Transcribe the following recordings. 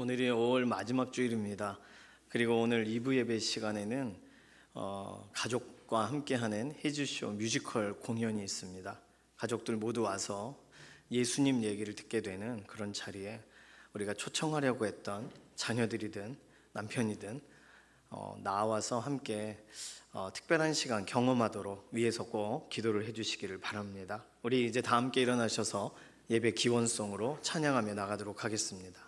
오늘이 5월 마지막 주일입니다. 그리고 오늘 2부 예배 시간에는 가족과 함께하는 해즈쇼 뮤지컬 공연이 있습니다. 가족들 모두 와서 예수님 얘기를 듣게 되는 그런 자리에 우리가 초청하려고 했던 자녀들이든 남편이든 나와서 함께 특별한 시간 경험하도록 위에서 꼭 기도를 해주시기를 바랍니다. 우리 이제 다 함께 일어나셔서 예배 기원송으로 찬양하며 나가도록 하겠습니다.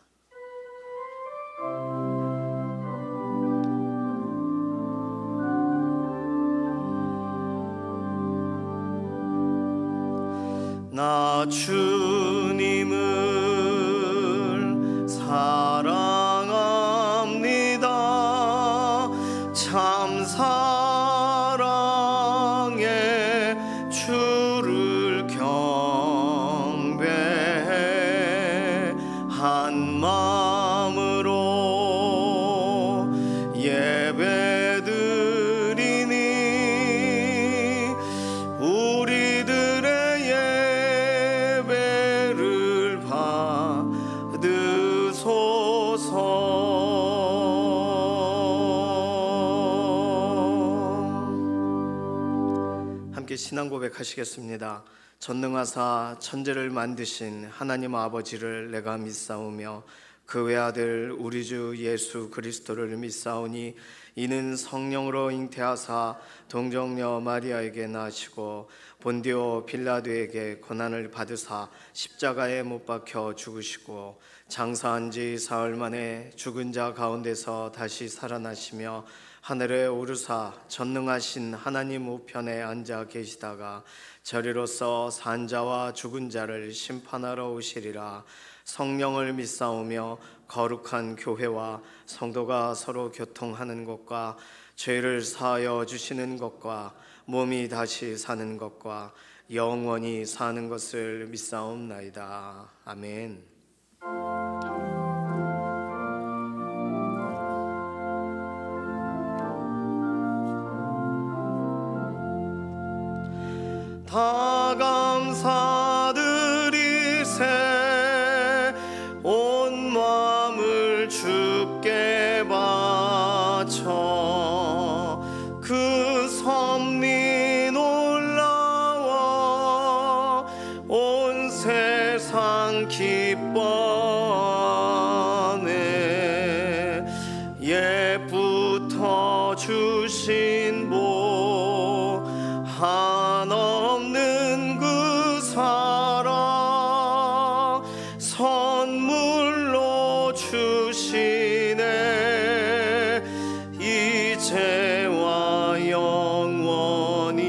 나 주님을 사랑합니다. 참 사랑의 주를 경배해 한 마음으로 예배드리니 우리들의 예배를 받으소서. 함께 신앙 고백하시겠습니다. 전능하사 천지를 만드신 하나님 아버지를 내가 믿사오며 그 외아들 우리 주 예수 그리스도를 믿사오니 이는 성령으로 잉태하사 동정녀 마리아에게 나시고 본디오 빌라도에게 고난을 받으사 십자가에 못 박혀 죽으시고 장사한 지 사흘 만에 죽은 자 가운데서 다시 살아나시며 하늘에 오르사 전능하신 하나님 우편에 앉아 계시다가 저리로서 산 자와 죽은 자를 심판하러 오시리라. 성령을 믿사오며 거룩한 교회와 성도가 서로 교통하는 것과 죄를 사하여 주시는 것과 몸이 다시 사는 것과 영원히 사는 것을 믿사옵나이다. 아멘. 다 감사드리세 온 마음을 주께 바쳐 그 섭리 놀라워 온 세상 기뻐하네. 옛부터 주신 복 한없는 그 사랑 선물로 주시네. 이제와 영원히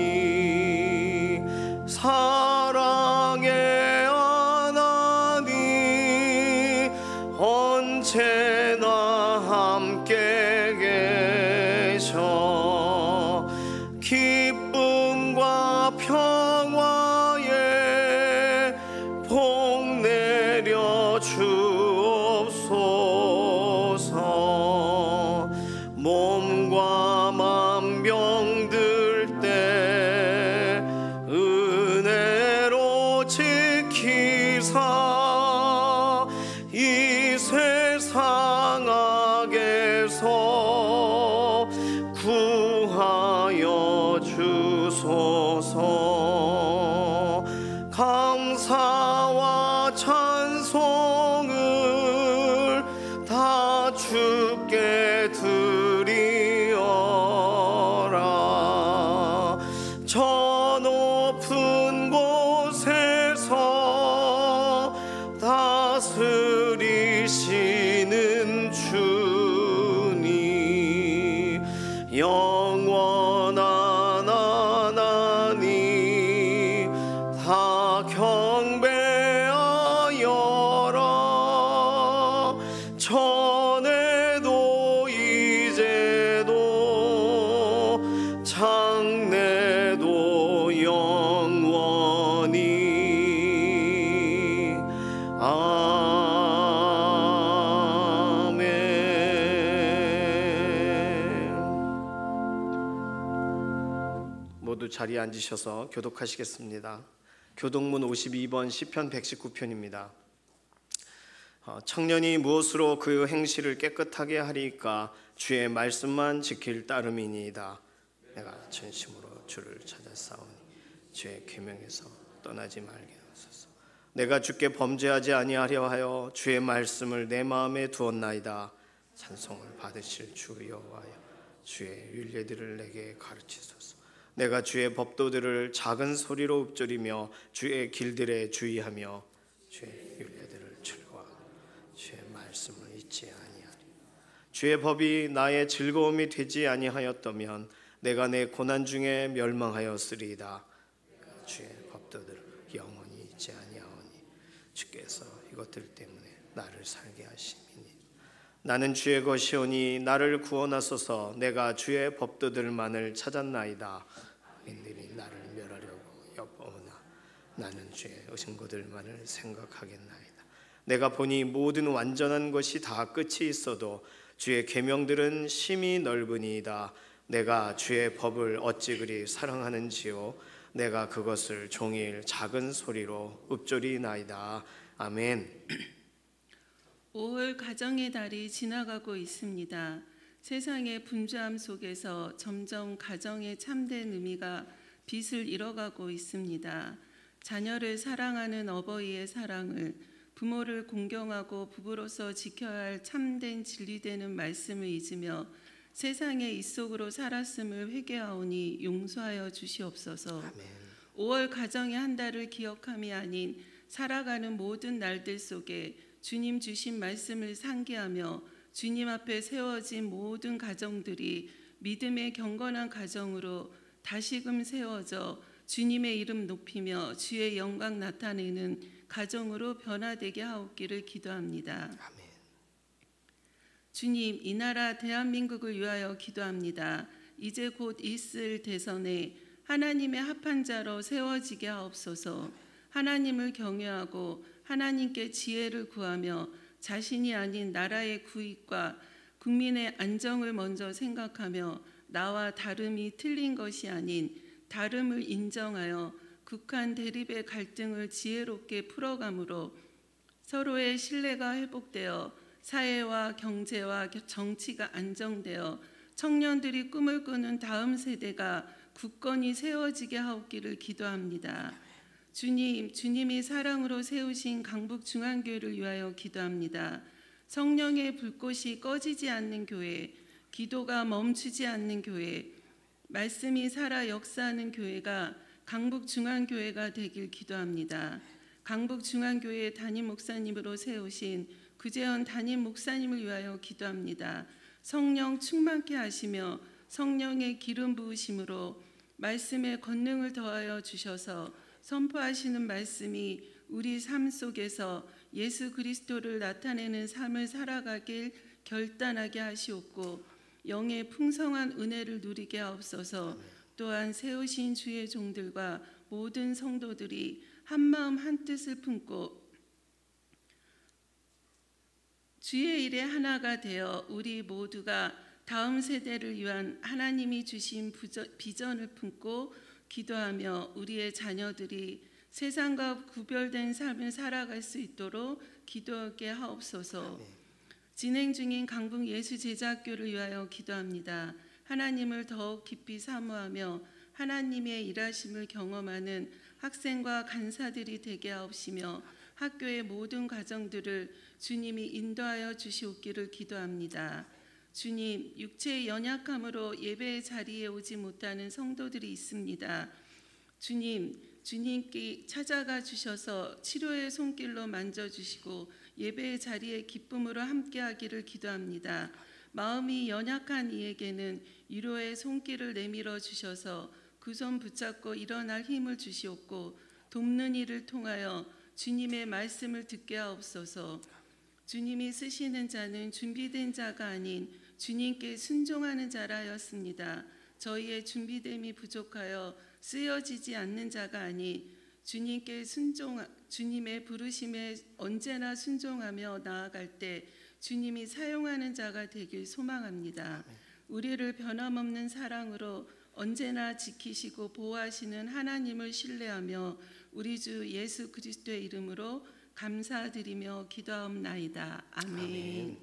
사랑의 하나님 언제나 함께 계셔 기쁨과 평화에 복 내려 주옵소서. 몸과 맘 병들 때 은혜로 지키사 이 세상 악에서 구하여 주소서. 감사와 찬송을 다 주께 드리어라. 저 높은 곳에서 다스리시는 주님 영원한 하나님 다 경배하여라. 전에도 이제도 장래도 영원히 아멘. 모두 자리에 앉으셔서 교독하시겠습니다. 교독문 52번 시편 119편입니다. 청년이 무엇으로 그 행실을 깨끗하게 하리까? 주의 말씀만 지킬 따름이니이다. 내가 전심으로 주를 찾아 싸우니 주의 계명에서 떠나지 말게 하소서. 내가 주께 범죄하지 아니하려 하여 주의 말씀을 내 마음에 두었나이다. 찬송을 받으실 주 여호와여, 주의 율례들을 내게 가르치소서. 내가 주의 법도들을 작은 소리로 읊조리며 주의 길들에 주의하며 주의 율례들을 즐거워하고 주의 말씀을 잊지 아니하리. 주의 법이 나의 즐거움이 되지 아니하였다면 내가 내 고난 중에 멸망하였으리이다. 주의 법도들을 영원히 잊지 아니하오니 주께서 이것들 때문에 나를 살게 하심이니 나는 주의 것이오니 나를 구원하소서. 내가 주의 법도들만을 찾았나이다. 인들이 나를 멸하려고 엿보으나 나는 주의 증거들만을 생각하겠나이다. 내가 보니 모든 완전한 것이 다 끝이 있어도 주의 계명들은 심히 넓으니이다. 내가 주의 법을 어찌 그리 사랑하는지요. 내가 그것을 종일 작은 소리로 읊조리나이다. 아멘. 5월 가정의 달이 지나가고 있습니다. 세상의 분주함 속에서 점점 가정의 참된 의미가 빛을 잃어가고 있습니다. 자녀를 사랑하는 어버이의 사랑을, 부모를 공경하고 부부로서 지켜야 할 참된 진리되는 말씀을 잊으며 세상의 입속으로 살았음을 회개하오니 용서하여 주시옵소서. 아멘. 5월 가정의 한 달을 기억함이 아닌 살아가는 모든 날들 속에 주님 주신 말씀을 상기하며 주님 앞에 세워진 모든 가정들이 믿음의 경건한 가정으로 다시금 세워져 주님의 이름 높이며 주의 영광 나타내는 가정으로 변화되게 하옵기를 기도합니다. 아멘. 주님, 이 나라 대한민국을 위하여 기도합니다. 이제 곧 있을 대선에 하나님의 합한 자로 세워지게 하옵소서. 하나님을 경외하고 하나님께 지혜를 구하며 자신이 아닌 나라의 구익과 국민의 안정을 먼저 생각하며 나와 다름이 틀린 것이 아닌 다름을 인정하여 극한 대립의 갈등을 지혜롭게 풀어감으로 서로의 신뢰가 회복되어 사회와 경제와 정치가 안정되어 청년들이 꿈을 꾸는 다음 세대가 굳건히 세워지게 하옵기를 기도합니다. 주님, 주님이 사랑으로 세우신 강북중앙교회를 위하여 기도합니다. 성령의 불꽃이 꺼지지 않는 교회, 기도가 멈추지 않는 교회, 말씀이 살아 역사하는 교회가 강북중앙교회가 되길 기도합니다. 강북중앙교회 담임 목사님으로 세우신 구재현 담임 목사님을 위하여 기도합니다. 성령 충만케 하시며 성령의 기름 부으심으로 말씀의 권능을 더하여 주셔서 선포하시는 말씀이 우리 삶 속에서 예수 그리스도를 나타내는 삶을 살아가길 결단하게 하시옵고 영의 풍성한 은혜를 누리게 하옵소서. 또한 세우신 주의 종들과 모든 성도들이 한마음 한뜻을 품고 주의 일에 하나가 되어 우리 모두가 다음 세대를 위한 하나님이 주신 비전을 품고 기도하며 우리의 자녀들이 세상과 구별된 삶을 살아갈 수 있도록 기도하게 하옵소서. 진행 중인 강북 예수제자학교를 위하여 기도합니다. 하나님을 더욱 깊이 사모하며 하나님의 일하심을 경험하는 학생과 간사들이 되게 하옵시며 학교의 모든 가정들을 주님이 인도하여 주시옵기를 기도합니다. 주님, 육체의 연약함으로 예배의 자리에 오지 못하는 성도들이 있습니다. 주님, 주님께 찾아가 주셔서 치료의 손길로 만져주시고 예배의 자리에 기쁨으로 함께하기를 기도합니다. 마음이 연약한 이에게는 위로의 손길을 내밀어 주셔서 그 손 붙잡고 일어날 힘을 주시옵고 돕는 이를 통하여 주님의 말씀을 듣게 하옵소서. 주님이 쓰시는 자는 준비된 자가 아닌 주님께 순종하는 자라였습니다. 저희의 준비됨이 부족하여 쓰여지지 않는 자가 아닌 주님께 주님의 부르심에 언제나 순종하며 나아갈 때 주님이 사용하는 자가 되길 소망합니다. 우리를 변함없는 사랑으로 언제나 지키시고 보호하시는 하나님을 신뢰하며 우리 주 예수 그리스도의 이름으로 감사드리며 기도하옵나이다. 아멘.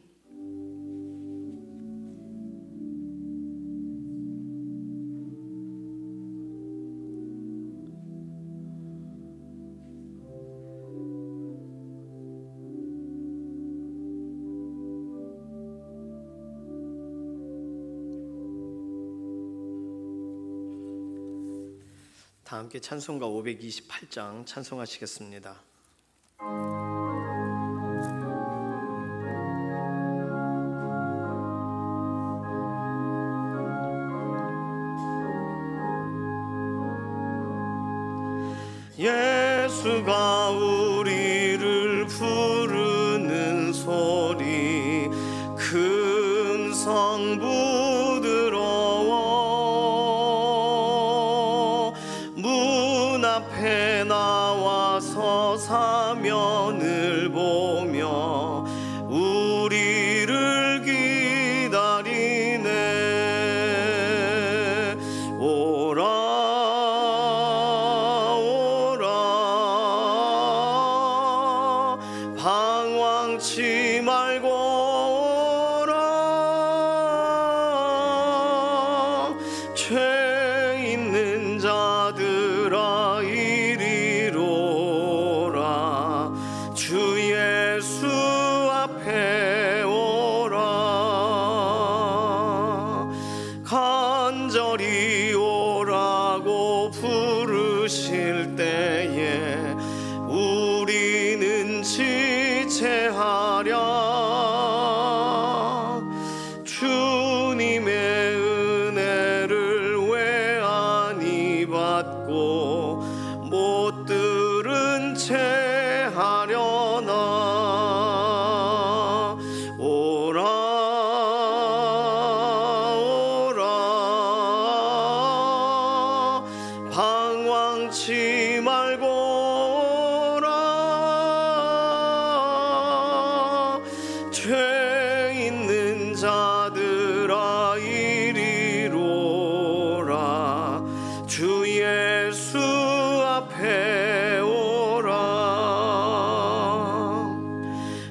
다 함께 찬송가 528장 찬송하시겠습니다. 예수가 우리를 부르는 소리 금성 부드러워 문 앞에 나와서 사면을 보며 우리를 기다리네. 오라 방황치 말고 오라. 죄 있는 자들아 이리로 오라. 주 예수 앞에 오라. 간절히 오라고 부르실 때에 우리는 지체하랴. 주님의 은혜를 왜 아니 받고 못 들은 채 하려나. 오라 오라 방황치 말고 죄 있는 자들아 이리로 오라. 주 예수 앞에 오라.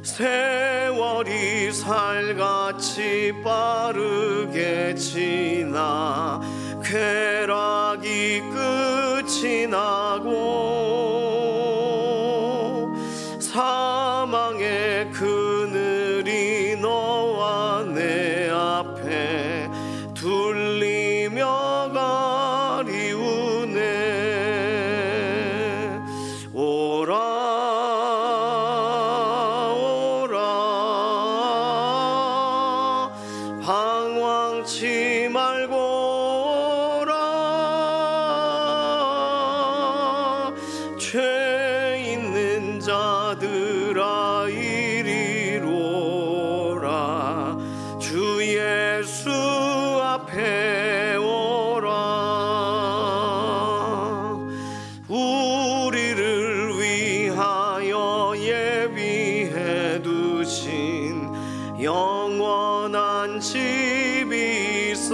세월이 살같이 빠르게 지나 쾌락이 끝이 나고 사망의 그늘이 너와 내 앞에 둘리며 가리우네. 오라 오라 방황치 말고 오라. 죄 있는 자들아 이리로 오라. 주 예수 앞에 오라. 우리를 위하여 예비해 두신 영원한 집이 있어.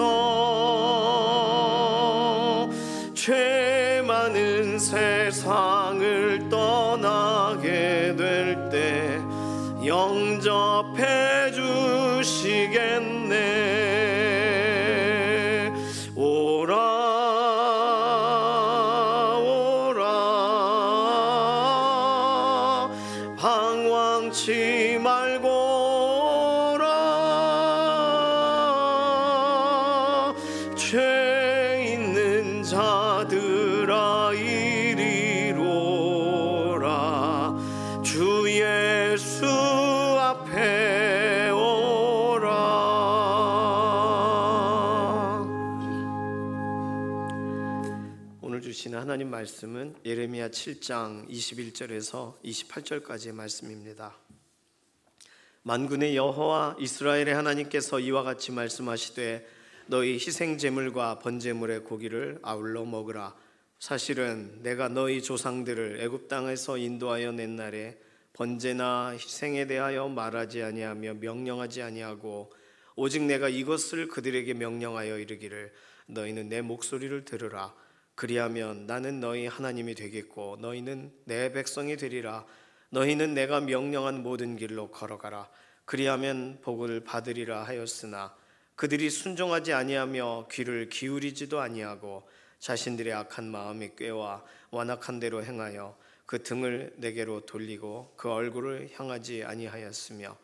죄 많은 세상을 떠나게 될 때 영접해 주시겠네. 오라 오라 방황치 말고 오라. 죄 있는 자들아 이리로 오라. 주 예수 앞에 오라. 오늘 주시는 하나님 말씀은 예레미야 7장 21절에서 28절까지의 말씀입니다. 만군의 여호와 이스라엘의 하나님께서 이와 같이 말씀하시되 너희 희생 제물과 번제물의 고기를 아울러 먹으라. 사실은 내가 너희 조상들을 애굽 땅에서 인도하여 낸 날에 번제나 희생에 대하여 말하지 아니하며 명령하지 아니하고 오직 내가 이것을 그들에게 명령하여 이르기를 너희는 내 목소리를 들으라. 그리하면 나는 너희 하나님이 되겠고 너희는 내 백성이 되리라. 너희는 내가 명령한 모든 길로 걸어가라. 그리하면 복을 받으리라 하였으나 그들이 순종하지 아니하며 귀를 기울이지도 아니하고 자신들의 악한 마음이 꾀와 완악한 대로 행하여 그 등을 내게로 돌리고 그 얼굴을 향하지 아니하였으며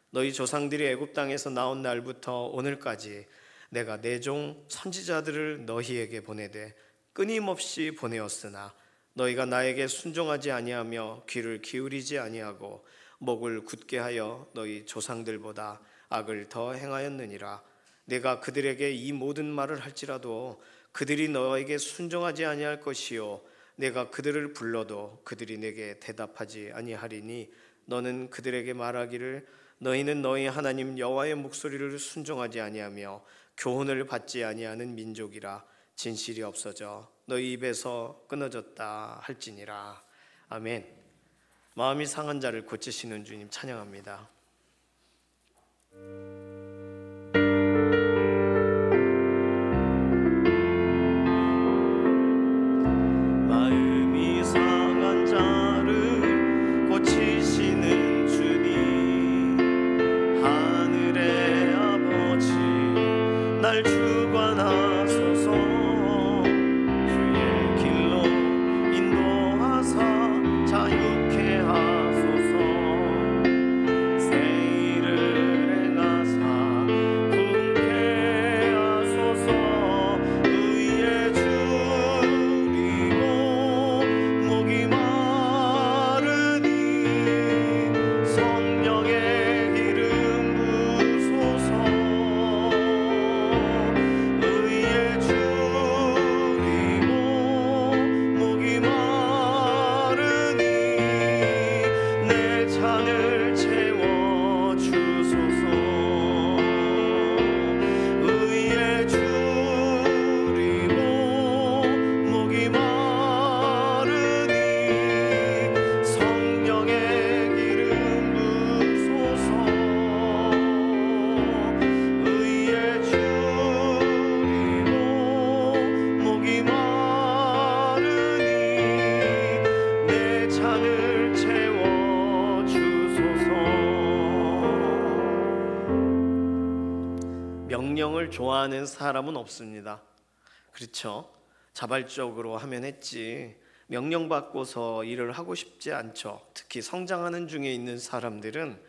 너희 조상들이 애굽 땅에서 나온 날부터 오늘까지 내가 내 종 선지자들을 너희에게 보내되 끊임없이 보내었으나 너희가 나에게 순종하지 아니하며 귀를 기울이지 아니하고 목을 굳게 하여 너희 조상들보다 악을 더 행하였느니라. 내가 그들에게 이 모든 말을 할지라도 그들이 너에게 순종하지 아니할 것이요 내가 그들을 불러도 그들이 내게 대답하지 아니하리니 너는 그들에게 말하기를 너희는 너희 하나님 여호와의 목소리를 순종하지 아니하며 교훈을 받지 아니하는 민족이라 진실이 없어져 너희 입에서 끊어졌다 할지니라. 아멘. 마음이 상한 자를 고치시는 주님 찬양합니다. 마음이 상한 자를 고치시는 주님, 하늘의 아버지 날 주관하소서. 주의 길로 인도하사 자유케 하소서. 새 일을 행하사 분케 하소서. 의에 줄이고 목이 마르니 성령의 기름 부소서. 의에 줄이고 목이 마르니 내 잔을 채워 주소서. 의에 줄이고 목이 마르니 성령의 기름 부소서. 의에 줄이고 목이 마르니 내 잔을 채워 주소서. 명령을 좋아하는 사람은 없습니다. 그렇죠? 자발적으로 하면 했지 명령받고서 일을 하고 싶지 않죠. 특히 성장하는 중에 있는 사람들은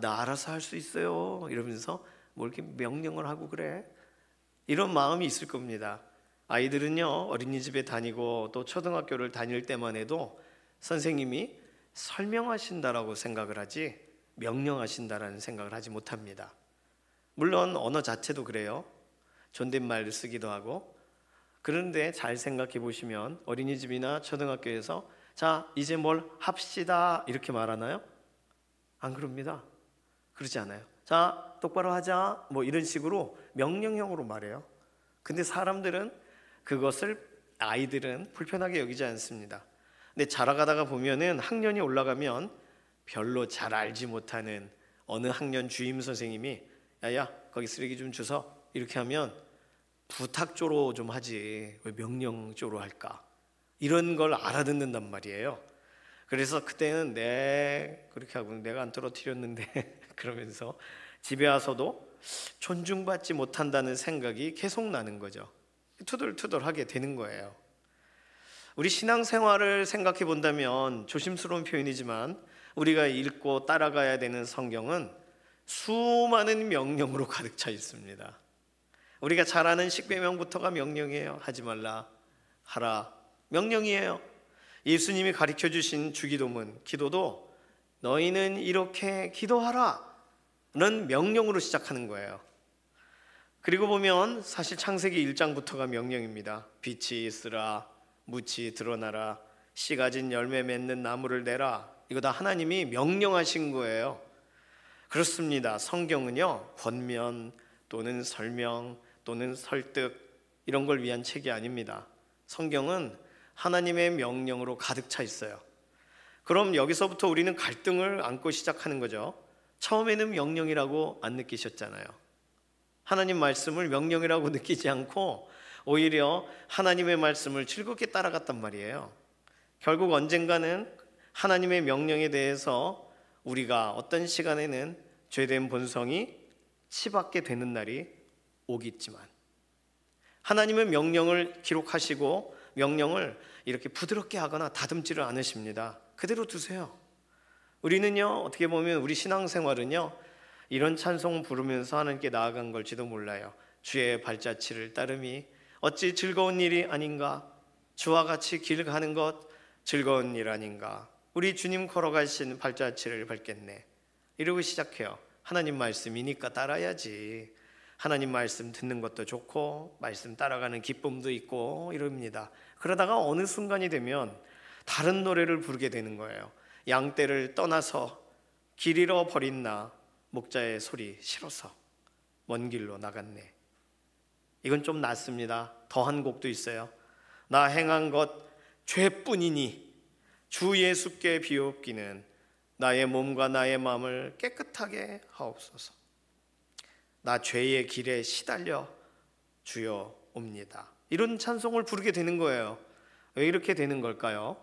나 알아서 할 수 있어요 이러면서 뭐 이렇게 명령을 하고 그래, 이런 마음이 있을 겁니다. 아이들은요, 어린이집에 다니고 또 초등학교를 다닐 때만 해도 선생님이 설명하신다라고 생각을 하지 명령하신다라는 생각을 하지 못합니다. 물론 언어 자체도 그래요. 존댓말 쓰기도 하고. 그런데 잘 생각해 보시면 어린이집이나 초등학교에서 자 이제 뭘 합시다 이렇게 말하나요? 안 그럽니다. 그러지 않아요. 자 똑바로 하자 뭐 이런 식으로 명령형으로 말해요. 근데 사람들은 그것을, 아이들은 불편하게 여기지 않습니다. 근데 자라가다가 보면은 학년이 올라가면 별로 잘 알지 못하는 어느 학년 주임 선생님이 야야 거기 쓰레기 좀 주워 이렇게 하면 부탁조로 좀 하지 왜 명령조로 할까, 이런 걸 알아듣는단 말이에요. 그래서 그때는 그렇게 하고 내가 안 떨어뜨렸는데 그러면서 집에 와서도 존중받지 못한다는 생각이 계속 나는 거죠. 투덜투덜하게 되는 거예요. 우리 신앙생활을 생각해 본다면 조심스러운 표현이지만 우리가 읽고 따라가야 되는 성경은 수많은 명령으로 가득 차 있습니다. 우리가 잘 아는 십계명부터가 명령이에요. 하지 말라, 하라, 명령이에요. 예수님이 가르쳐 주신 주기도문, 기도도 너희는 이렇게 기도하라 는 명령으로 시작하는 거예요. 그리고 보면 사실 창세기 1장부터가 명령입니다. 빛이 있으라, 묻이 드러나라, 씨 가진 열매 맺는 나무를 내라. 이거 다 하나님이 명령하신 거예요. 그렇습니다. 성경은요, 권면 또는 설명 또는 설득 이런 걸 위한 책이 아닙니다. 성경은 하나님의 명령으로 가득 차 있어요. 그럼 여기서부터 우리는 갈등을 안고 시작하는 거죠. 처음에는 명령이라고 안 느끼셨잖아요. 하나님 말씀을 명령이라고 느끼지 않고 오히려 하나님의 말씀을 즐겁게 따라갔단 말이에요. 결국 언젠가는 하나님의 명령에 대해서 우리가 어떤 시간에는 죄된 본성이 치받게 되는 날이 오겠지만, 하나님은 명령을 기록하시고 명령을 이렇게 부드럽게 하거나 다듬지를 않으십니다. 그대로 두세요. 우리는요, 어떻게 보면 우리 신앙생활은요, 이런 찬송 부르면서 하나님께 나아간 걸지도 몰라요. 주의 발자취를 따름이 어찌 즐거운 일이 아닌가, 주와 같이 길 가는 것 즐거운 일 아닌가, 우리 주님 걸어가신 발자취를 밟겠네, 이러고 시작해요. 하나님 말씀이니까 따라야지. 하나님 말씀 듣는 것도 좋고 말씀 따라가는 기쁨도 있고 이럽니다. 그러다가 어느 순간이 되면 다른 노래를 부르게 되는 거예요. 양떼를 떠나서 길 잃어 버린 나, 목자의 소리 싫어서 먼 길로 나갔네. 이건 좀 낫습니다. 더한 곡도 있어요. 나 행한 것 죄뿐이니 주 예수께 비옵기는 나의 몸과 나의 마음을 깨끗하게 하옵소서. 나 죄의 길에 시달려 주여 옵니다. 이런 찬송을 부르게 되는 거예요. 왜 이렇게 되는 걸까요?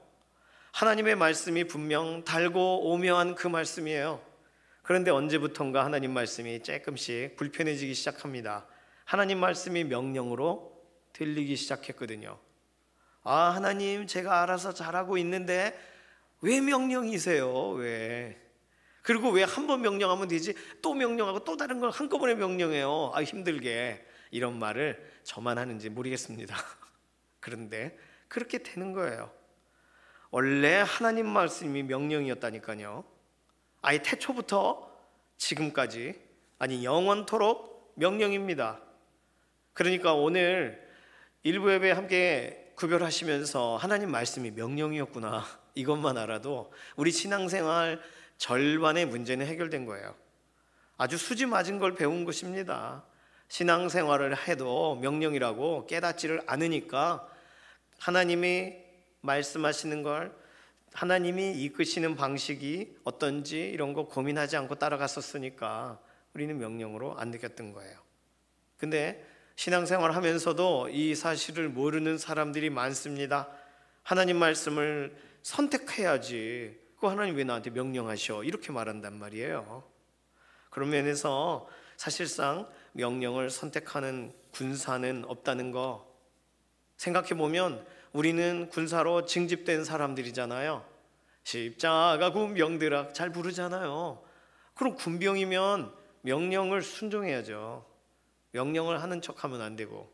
하나님의 말씀이 분명 달고 오묘한 그 말씀이에요. 그런데 언제부턴가 하나님 말씀이 조금씩 불편해지기 시작합니다. 하나님 말씀이 명령으로 들리기 시작했거든요. 아, 하나님, 제가 알아서 잘하고 있는데 왜 명령이세요? 왜? 그리고 왜 한 번 명령하면 되지 또 명령하고 또 다른 걸 한꺼번에 명령해요? 아, 힘들게. 이런 말을 저만 하는지 모르겠습니다. 그런데 그렇게 되는 거예요. 원래 하나님 말씀이 명령이었다니까요. 아예 태초부터 지금까지, 아니 영원토록 명령입니다. 그러니까 오늘 일부 예배 함께 구별하시면서 하나님 말씀이 명령이었구나, 이것만 알아도 우리 신앙생활 절반의 문제는 해결된 거예요. 아주 수지 맞은 걸 배운 것입니다. 신앙생활을 해도 명령이라고 깨닫지를 않으니까 하나님이 말씀하시는 걸, 하나님이 이끄시는 방식이 어떤지 이런 거 고민하지 않고 따라갔었으니까 우리는 명령으로 안 느꼈던 거예요. 근데 신앙생활 하면서도 이 사실을 모르는 사람들이 많습니다. 하나님 말씀을 선택해야지, 그 하나님 왜 나한테 명령하셔, 이렇게 말한단 말이에요. 그런 면에서 사실상 명령을 선택하는 군사는 없다는 거 생각해보면, 우리는 군사로 징집된 사람들이잖아요. 십자가 군병들아 잘 부르잖아요. 그럼 군병이면 명령을 순종해야죠. 명령을 하는 척하면 안 되고.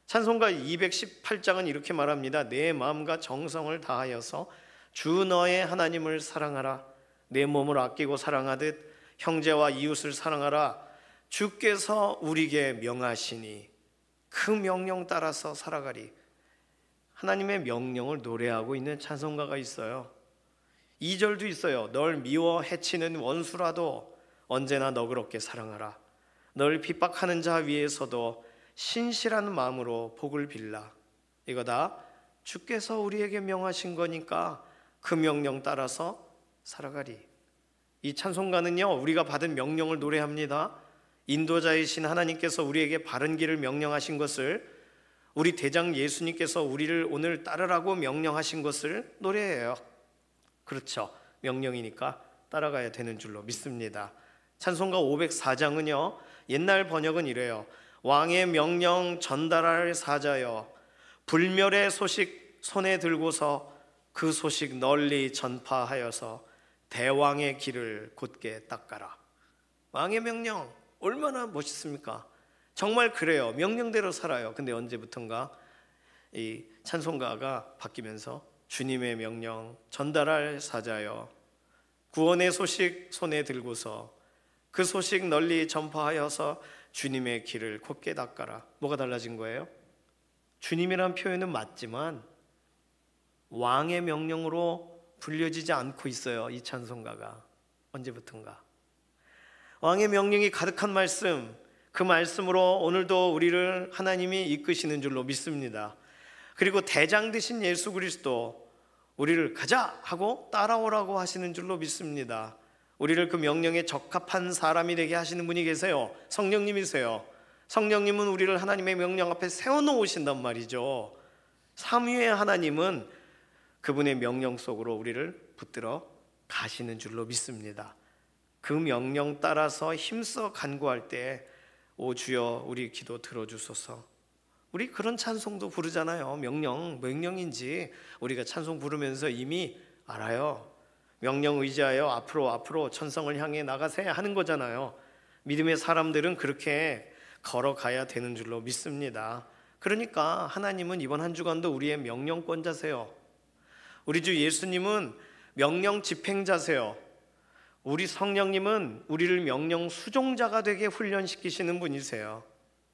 찬송가 218장은 이렇게 말합니다. 내 마음과 정성을 다하여서 주 너의 하나님을 사랑하라. 내 몸을 아끼고 사랑하듯 형제와 이웃을 사랑하라. 주께서 우리에게 명하시니 그 명령 따라서 살아가리. 하나님의 명령을 노래하고 있는 찬송가가 있어요. 2절도 있어요. 널 미워 해치는 원수라도 언제나 너그럽게 사랑하라. 널 핍박하는 자 위에서도 신실한 마음으로 복을 빌라. 이거 다 주께서 우리에게 명하신 거니까 그 명령 따라서 살아가리. 이 찬송가는요, 우리가 받은 명령을 노래합니다. 인도자이신 하나님께서 우리에게 바른 길을 명령하신 것을, 우리 대장 예수님께서 우리를 오늘 따르라고 명령하신 것을 노래해요. 그렇죠. 명령이니까 따라가야 되는 줄로 믿습니다. 찬송가 504장은요, 옛날 번역은 이래요. 왕의 명령 전달할 사자여, 불멸의 소식 손에 들고서 그 소식 널리 전파하여서 대왕의 길을 곧게 닦아라. 왕의 명령 얼마나 멋있습니까? 정말 그래요. 명령대로 살아요. 근데 언제부턴가 이 찬송가가 바뀌면서 주님의 명령 전달할 사자여, 구원의 소식 손에 들고서 그 소식 널리 전파하여서 주님의 길을 곧게 닦아라. 뭐가 달라진 거예요? 주님이란 표현은 맞지만 왕의 명령으로 불려지지 않고 있어요. 이 찬송가가 언제부턴가. 왕의 명령이 가득한 말씀, 그 말씀으로 오늘도 우리를 하나님이 이끄시는 줄로 믿습니다. 그리고 대장 되신 예수 그리스도 우리를 가자 하고 따라오라고 하시는 줄로 믿습니다. 우리를 그 명령에 적합한 사람이 되게 하시는 분이 계세요. 성령님이세요. 성령님은 우리를 하나님의 명령 앞에 세워놓으신단 말이죠. 삼위의 하나님은 그분의 명령 속으로 우리를 붙들어 가시는 줄로 믿습니다. 그 명령 따라서 힘써 간구할 때 오 주여 우리 기도 들어주소서. 우리 그런 찬송도 부르잖아요. 명령인지 우리가 찬송 부르면서 이미 알아요. 명령 의지하여 앞으로 천성을 향해 나가세요 하는 거잖아요. 믿음의 사람들은 그렇게 걸어가야 되는 줄로 믿습니다. 그러니까 하나님은 이번 한 주간도 우리의 명령권자세요. 우리 주 예수님은 명령 집행자세요. 우리 성령님은 우리를 명령 수종자가 되게 훈련시키시는 분이세요.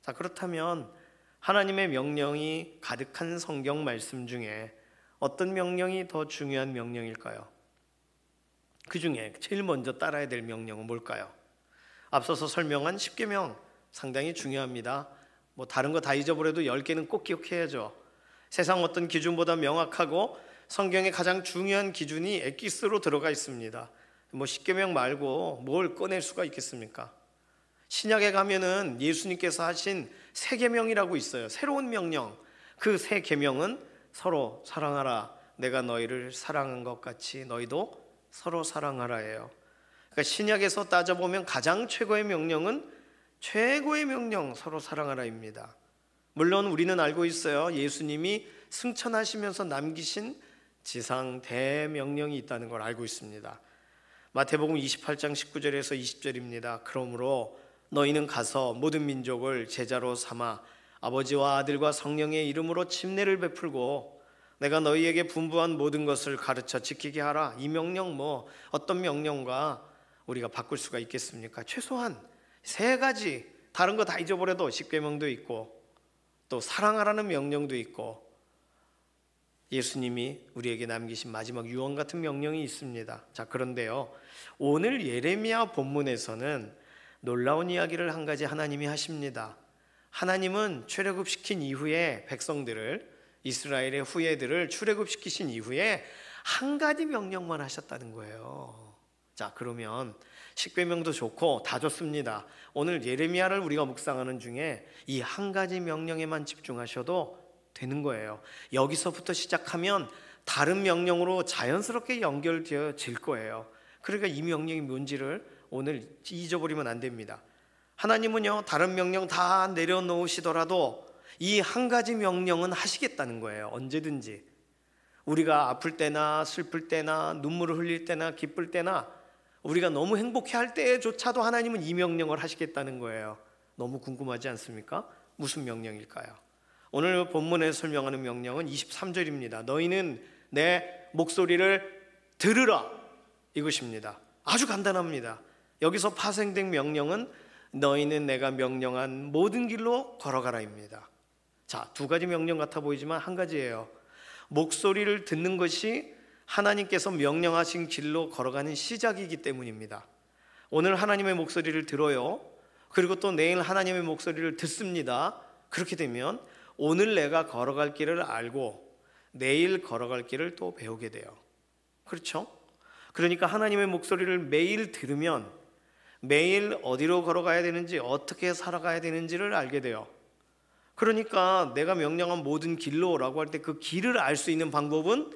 자, 그렇다면 하나님의 명령이 가득한 성경 말씀 중에 어떤 명령이 더 중요한 명령일까요? 그 중에 제일 먼저 따라야 될 명령은 뭘까요? 앞서서 설명한 10계명 상당히 중요합니다. 다른 거 다 잊어버려도 10개는 꼭 기억해야죠. 세상 어떤 기준보다 명확하고 성경의 가장 중요한 기준이 엑기스로 들어가 있습니다. 10계명 말고 뭘 꺼낼 수가 있겠습니까? 신약에 가면은 예수님께서 하신 새 계명이라고 있어요. 새로운 명령. 그 새 계명은 서로 사랑하라. 내가 너희를 사랑한 것 같이 너희도 서로 사랑하라예요. 그러니까 신약에서 따져보면 가장 최고의 명령은 최고의 명령 서로 사랑하라입니다. 물론 우리는 알고 있어요. 예수님이 승천하시면서 남기신 지상 대명령이 있다는 걸 알고 있습니다. 마태복음 28장 19절에서 20절입니다. 그러므로 너희는 가서 모든 민족을 제자로 삼아 아버지와 아들과 성령의 이름으로 침례를 베풀고 내가 너희에게 분부한 모든 것을 가르쳐 지키게 하라. 이 명령 어떤 명령과 우리가 바꿀 수가 있겠습니까? 최소한 3가지, 다른 거 다 잊어버려도 10계명도 있고 또 사랑하라는 명령도 있고 예수님이 우리에게 남기신 마지막 유언 같은 명령이 있습니다. 자, 그런데요, 오늘 예레미야 본문에서는 놀라운 이야기를 한 가지 하나님이 하십니다. 하나님은 출애굽시킨 이후에 백성들을, 이스라엘의 후예들을 출애굽시키신 이후에 한 가지 명령만 하셨다는 거예요. 자, 그러면 10계명도 좋고 다 좋습니다. 오늘 예레미야를 우리가 묵상하는 중에 이 한 가지 명령에만 집중하셔도 되는 거예요. 여기서부터 시작하면 다른 명령으로 자연스럽게 연결되어질 거예요. 그러니까 이 명령이 뭔지를 오늘 잊어버리면 안 됩니다. 하나님은요, 다른 명령 다 내려놓으시더라도 이 한 가지 명령은 하시겠다는 거예요. 언제든지. 우리가 아플 때나 슬플 때나 눈물을 흘릴 때나 기쁠 때나 우리가 너무 행복해할 때조차도 하나님은 이 명령을 하시겠다는 거예요. 너무 궁금하지 않습니까? 무슨 명령일까요? 오늘 본문에 설명하는 명령은 23절입니다. 너희는 내 목소리를 들으라, 이것입니다. 아주 간단합니다. 여기서 파생된 명령은 너희는 내가 명령한 모든 길로 걸어가라입니다. 자, 2가지 명령 같아 보이지만 한 가지예요. 목소리를 듣는 것이 하나님께서 명령하신 길로 걸어가는 시작이기 때문입니다. 오늘 하나님의 목소리를 들어요. 그리고 또 내일 하나님의 목소리를 듣습니다. 그렇게 되면 오늘 내가 걸어갈 길을 알고 내일 걸어갈 길을 또 배우게 돼요. 그렇죠? 그러니까 하나님의 목소리를 매일 들으면 매일 어디로 걸어가야 되는지, 어떻게 살아가야 되는지를 알게 돼요. 그러니까 내가 명령한 모든 길로라고 할 때 그 길을 알 수 있는 방법은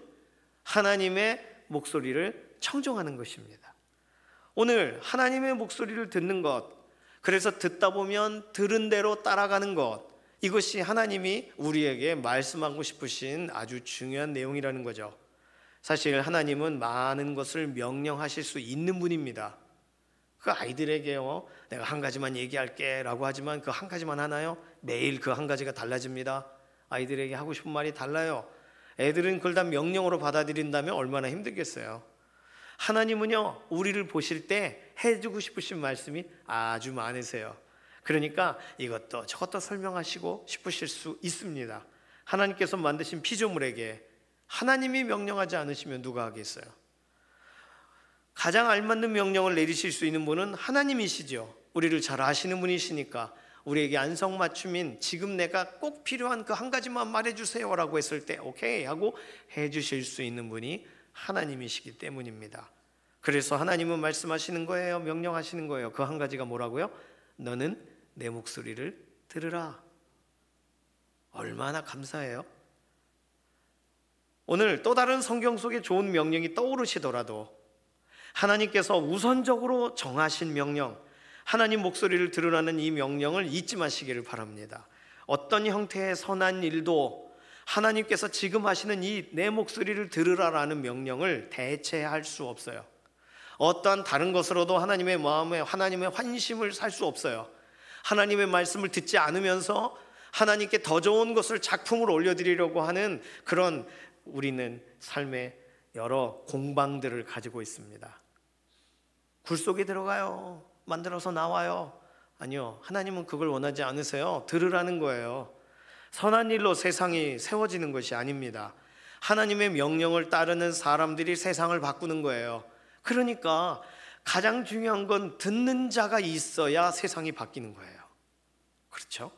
하나님의 목소리를 청종하는 것입니다. 오늘 하나님의 목소리를 듣는 것, 그래서 듣다 보면 들은 대로 따라가는 것, 이것이 하나님이 우리에게 말씀하고 싶으신 아주 중요한 내용이라는 거죠. 사실 하나님은 많은 것을 명령하실 수 있는 분입니다. 그 아이들에게요, 내가 한 가지만 얘기할게 라고 하지만 그 한 가지만 하나요? 매일 그 한 가지가 달라집니다. 아이들에게 하고 싶은 말이 달라요. 애들은 그걸 다 명령으로 받아들인다면 얼마나 힘들겠어요. 하나님은요, 우리를 보실 때 해주고 싶으신 말씀이 아주 많으세요. 그러니까 이것도 저것도 설명하시고 싶으실 수 있습니다. 하나님께서 만드신 피조물에게 하나님이 명령하지 않으시면 누가 하겠어요? 가장 알맞는 명령을 내리실 수 있는 분은 하나님이시죠. 우리를 잘 아시는 분이시니까 우리에게 안성맞춤인 지금 내가 꼭 필요한 그 한 가지만 말해주세요 라고 했을 때 오케이 하고 해주실 수 있는 분이 하나님이시기 때문입니다. 그래서 하나님은 말씀하시는 거예요. 명령하시는 거예요. 그 한 가지가 뭐라고요? 너는 내 목소리를 들으라. 얼마나 감사해요. 오늘 또 다른 성경 속에 좋은 명령이 떠오르시더라도 하나님께서 우선적으로 정하신 명령, 하나님 목소리를 들으라는 이 명령을 잊지 마시기를 바랍니다. 어떤 형태의 선한 일도 하나님께서 지금 하시는 이 내 목소리를 들으라라는 명령을 대체할 수 없어요. 어떠한 다른 것으로도 하나님의 마음에 하나님의 환심을 살 수 없어요. 하나님의 말씀을 듣지 않으면서 하나님께 더 좋은 것을 작품을 올려드리려고 하는 그런 우리는 삶의 여러 공방들을 가지고 있습니다. 굴 속에 들어가요. 만들어서 나와요. 아니요, 하나님은 그걸 원하지 않으세요. 들으라는 거예요. 선한 일로 세상이 세워지는 것이 아닙니다. 하나님의 명령을 따르는 사람들이 세상을 바꾸는 거예요. 그러니까 가장 중요한 건 듣는 자가 있어야 세상이 바뀌는 거예요. 그렇죠?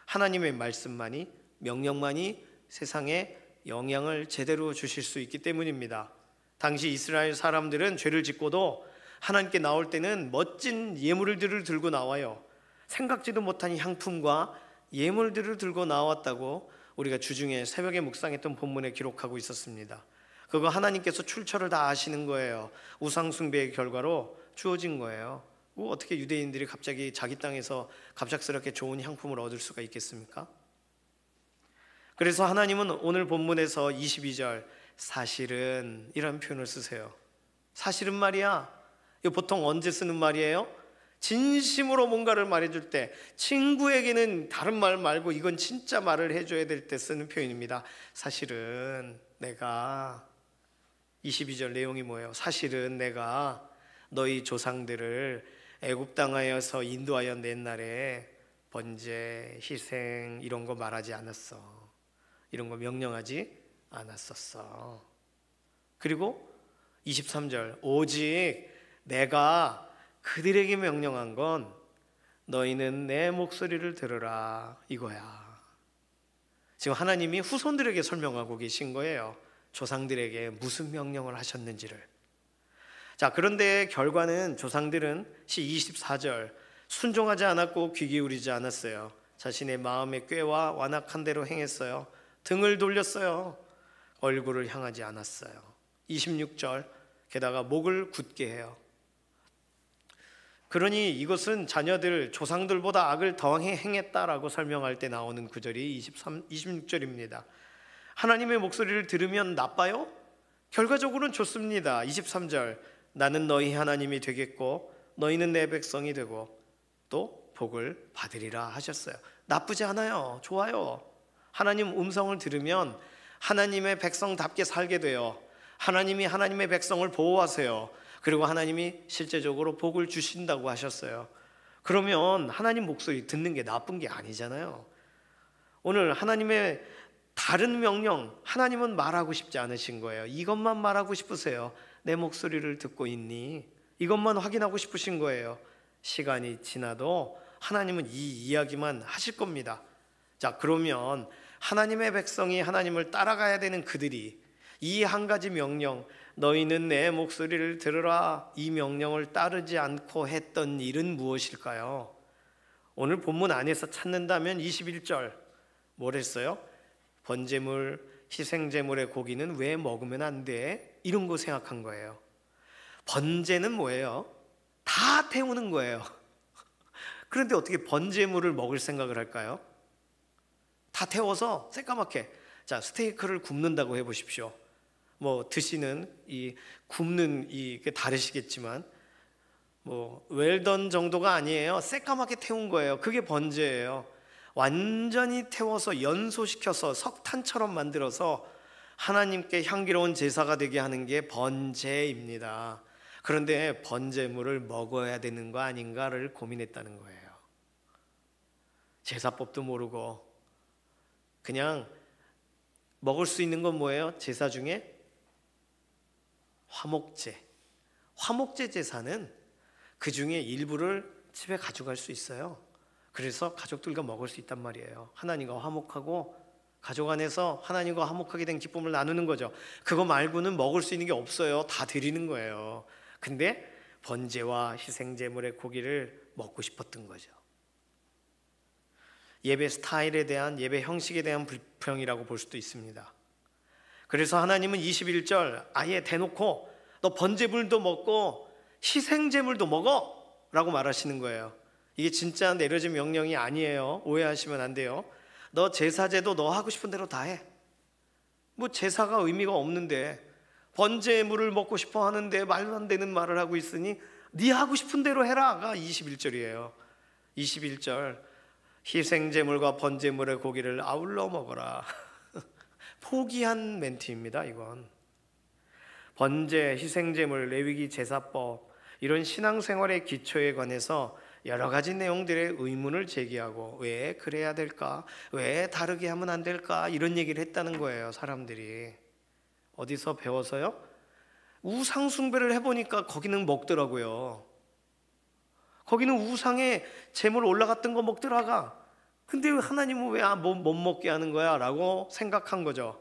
하나님의 말씀만이, 명령만이 세상에 영향을 제대로 주실 수 있기 때문입니다. 당시 이스라엘 사람들은 죄를 짓고도 하나님께 나올 때는 멋진 예물들을 들고 나와요. 생각지도 못한 향품과 예물들을 들고 나왔다고 우리가 주중에 새벽에 묵상했던 본문에 기록하고 있었습니다. 그거 하나님께서 출처를 다 아시는 거예요. 우상 숭배의 결과로 주어진 거예요. 어떻게 유대인들이 갑자기 자기 땅에서 갑작스럽게 좋은 향품을 얻을 수가 있겠습니까? 그래서 하나님은 오늘 본문에서 22절 사실은 이런 표현을 쓰세요. 사실은 말이야. 이거 보통 언제 쓰는 말이에요? 진심으로 뭔가를 말해줄 때, 친구에게는 다른 말 말고 이건 진짜 말을 해줘야 될 때 쓰는 표현입니다. 사실은 내가, 22절 내용이 뭐예요? 사실은 내가 너희 조상들을 애굽 땅하여서 인도하여 낸 날에 번제, 희생 이런 거 말하지 않았어. 이런 거 명령하지 않았었어. 그리고 23절 오직 내가 그들에게 명령한 건 너희는 내 목소리를 들으라 이거야. 지금 하나님이 후손들에게 설명하고 계신 거예요. 조상들에게 무슨 명령을 하셨는지를. 자, 그런데 결과는 조상들은 24절 순종하지 않았고 귀 기울이지 않았어요. 자신의 마음의 꾀와 완악한 대로 행했어요. 등을 돌렸어요. 얼굴을 향하지 않았어요. 26절 게다가 목을 굳게 해요. 그러니 이것은 자녀들 조상들보다 악을 더 행했다라고 설명할 때 나오는 구절이 26절입니다. 하나님의 목소리를 들으면 나빠요? 결과적으로는 좋습니다. 23절 나는 너희 하나님이 되겠고 너희는 내 백성이 되고 또 복을 받으리라 하셨어요. 나쁘지 않아요. 좋아요. 하나님 음성을 들으면 하나님의 백성답게 살게 돼요. 하나님이 하나님의 백성을 보호하세요. 그리고 하나님이 실제적으로 복을 주신다고 하셨어요. 그러면 하나님 목소리 듣는 게 나쁜 게 아니잖아요. 오늘 하나님의 다른 명령, 하나님은 말하고 싶지 않으신 거예요. 이것만 말하고 싶으세요. 내 목소리를 듣고 있니? 이것만 확인하고 싶으신 거예요. 시간이 지나도 하나님은 이 이야기만 하실 겁니다. 자, 그러면 하나님의 백성이 하나님을 따라가야 되는 그들이 이 한 가지 명령, 너희는 내 목소리를 들으라, 이 명령을 따르지 않고 했던 일은 무엇일까요? 오늘 본문 안에서 찾는다면 21절 뭐랬어요? 번제물, 희생제물의 고기는 왜 먹으면 안 돼? 이런 거 생각한 거예요. 번제는 뭐예요? 다 태우는 거예요. 그런데 어떻게 번제물을 먹을 생각을 할까요? 다 태워서 새까맣게, 자, 스테이크를 굽는다고 해보십시오. 뭐 드시는 이 굽는 이게 다르시겠지만 뭐 웰던 정도가 아니에요. 새까맣게 태운 거예요. 그게 번제예요. 완전히 태워서 연소시켜서 석탄처럼 만들어서 하나님께 향기로운 제사가 되게 하는 게 번제입니다. 그런데 번제물을 먹어야 되는 거 아닌가를 고민했다는 거예요. 제사법도 모르고 그냥 먹을 수 있는 건 뭐예요? 제사 중에 화목제. 화목제 제사는 그 중에 일부를 집에 가져갈 수 있어요. 그래서 가족들과 먹을 수 있단 말이에요. 하나님과 화목하고 가족 안에서 하나님과 화목하게 된 기쁨을 나누는 거죠. 그거 말고는 먹을 수 있는 게 없어요. 다 드리는 거예요. 근데 번제와 희생제물의 고기를 먹고 싶었던 거죠. 예배 스타일에 대한, 예배 형식에 대한 불평이라고 볼 수도 있습니다. 그래서 하나님은 21절 아예 대놓고 너 번제물도 먹고 희생제물도 먹어 라고 말하시는 거예요. 이게 진짜 내려진 명령이 아니에요. 오해하시면 안 돼요. 너 제사제도 너 하고 싶은 대로 다 해. 뭐 제사가 의미가 없는데 번제물을 먹고 싶어 하는데 말도 안 되는 말을 하고 있으니 네 하고 싶은 대로 해라가 21절이에요. 21절 희생제물과 번제물의 고기를 아울러 먹어라. 포기한 멘트입니다. 이건 번제, 희생제물, 레위기 제사법 이런 신앙생활의 기초에 관해서 여러 가지 내용들의 의문을 제기하고 왜 그래야 될까? 왜 다르게 하면 안 될까? 이런 얘기를 했다는 거예요. 사람들이 어디서 배워서요? 우상 숭배를 해보니까 거기는 먹더라고요. 거기는 우상에 제물 올라갔던 거 먹더라가. 근데 하나님은 왜 못 먹게 하는 거야? 라고 생각한 거죠.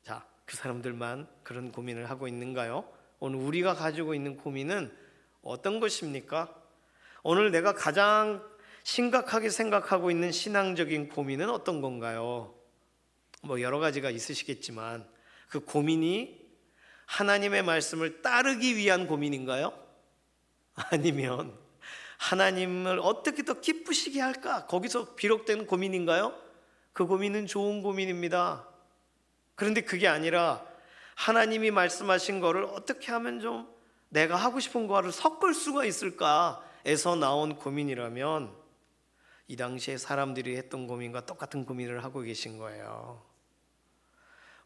자, 그 사람들만 그런 고민을 하고 있는가요? 오늘 우리가 가지고 있는 고민은 어떤 것입니까? 오늘 내가 가장 심각하게 생각하고 있는 신앙적인 고민은 어떤 건가요? 뭐 여러 가지가 있으시겠지만 그 고민이 하나님의 말씀을 따르기 위한 고민인가요? 아니면 하나님을 어떻게 더 기쁘시게 할까? 거기서 비롯된 고민인가요? 그 고민은 좋은 고민입니다. 그런데 그게 아니라 하나님이 말씀하신 거를 어떻게 하면 좀 내가 하고 싶은 거를 섞을 수가 있을까에서 나온 고민이라면 이 당시에 사람들이 했던 고민과 똑같은 고민을 하고 계신 거예요.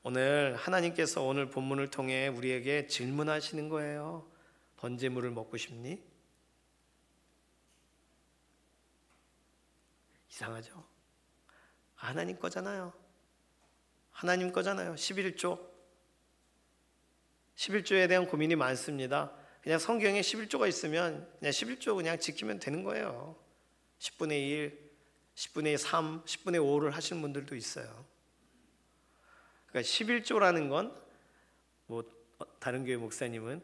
오늘 하나님께서 오늘 본문을 통해 우리에게 질문하시는 거예요. 번제물을 먹고 싶니? 이상하죠? 하나님 거잖아요. 하나님 거잖아요. 11조에 대한 고민이 많습니다. 그냥 성경에 11조가 있으면 그냥 11조 그냥 지키면 되는 거예요. 10분의 1, 10분의 3, 10분의 5를 하시는 분들도 있어요. 그러니까 11조라는 건 뭐 다른 교회 목사님은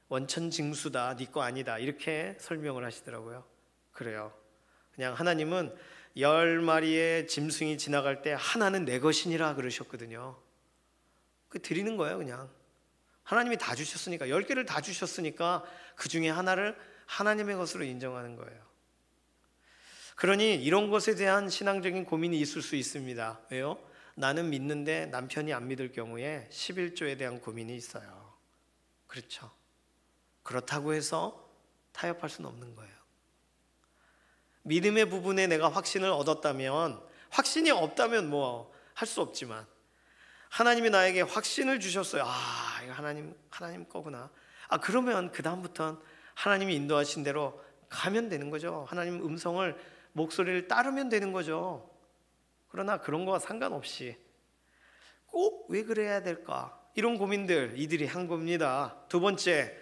원천징수다, 네 거 아니다 이렇게 설명을 하시더라고요. 그래요. 그냥 하나님은 10마리의 짐승이 지나갈 때 하나는 내 것이니라 그러셨거든요. 그 드리는 거예요. 그냥 하나님이 다 주셨으니까 10개를 다 주셨으니까 그 중에 하나를 하나님의 것으로 인정하는 거예요. 그러니 이런 것에 대한 신앙적인 고민이 있을 수 있습니다. 왜요? 나는 믿는데 남편이 안 믿을 경우에 11조에 대한 고민이 있어요. 그렇죠. 그렇다고 해서 타협할 수는 없는 거예요. 믿음의 부분에 내가 확신을 얻었다면, 확신이 없다면 뭐 할 수 없지만 하나님이 나에게 확신을 주셨어요. 아, 이거 하나님 거구나. 그러면 그 다음부터는 하나님이 인도하신 대로 가면 되는 거죠. 하나님 음성을, 목소리를 따르면 되는 거죠. 그러나 그런 거와 상관없이 꼭 왜 그래야 될까? 이런 고민들, 이들이 한 겁니다. 두 번째,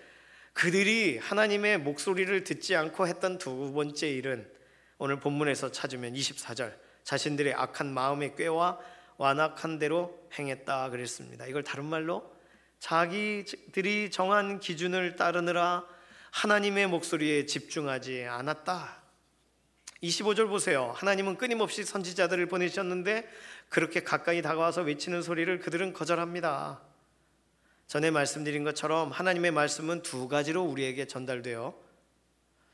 그들이 하나님의 목소리를 듣지 않고 했던 두 번째 일은 오늘 본문에서 찾으면 24절, 자신들의 악한 마음의 꾀와 완악한 대로 행했다 그랬습니다. 이걸 다른 말로 자기들이 정한 기준을 따르느라 하나님의 목소리에 집중하지 않았다. 25절 보세요. 하나님은 끊임없이 선지자들을 보내셨는데 그렇게 가까이 다가와서 외치는 소리를 그들은 거절합니다. 전에 말씀드린 것처럼 하나님의 말씀은 두 가지로 우리에게 전달돼요.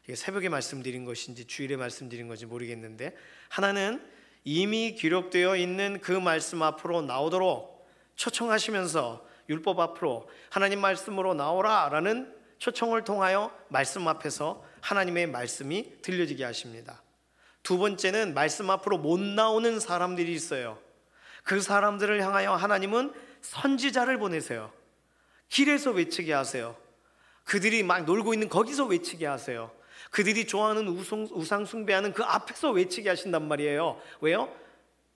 이게 새벽에 말씀드린 것인지 주일에 말씀드린 건지 모르겠는데, 하나는 이미 기록되어 있는 그 말씀 앞으로 나오도록 초청하시면서 율법 앞으로 하나님 말씀으로 나오라 라는 초청을 통하여 말씀 앞에서 하나님의 말씀이 들려지게 하십니다. 두 번째는 말씀 앞으로 못 나오는 사람들이 있어요. 그 사람들을 향하여 하나님은 선지자를 보내세요. 길에서 외치게 하세요. 그들이 막 놀고 있는 거기서 외치게 하세요. 그들이 좋아하는 우상 숭배하는 그 앞에서 외치게 하신단 말이에요. 왜요?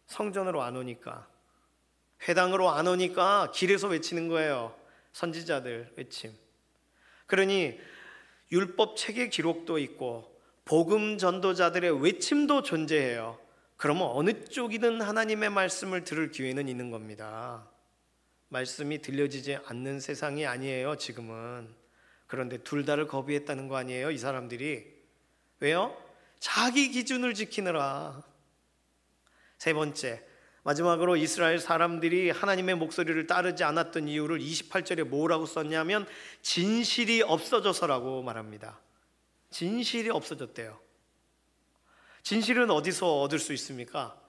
성전으로 안 오니까, 회당으로 안 오니까 길에서 외치는 거예요. 선지자들 외침. 그러니 율법 책의 기록도 있고 복음 전도자들의 외침도 존재해요. 그러면 어느 쪽이든 하나님의 말씀을 들을 기회는 있는 겁니다. 말씀이 들려지지 않는 세상이 아니에요, 지금은. 그런데 둘 다를 거부했다는 거 아니에요, 이 사람들이. 왜요? 자기 기준을 지키느라. 세 번째, 마지막으로 이스라엘 사람들이 하나님의 목소리를 따르지 않았던 이유를 28절에 뭐라고 썼냐면 진실이 없어져서라고 말합니다. 진실이 없어졌대요. 진실은 어디서 얻을 수 있습니까?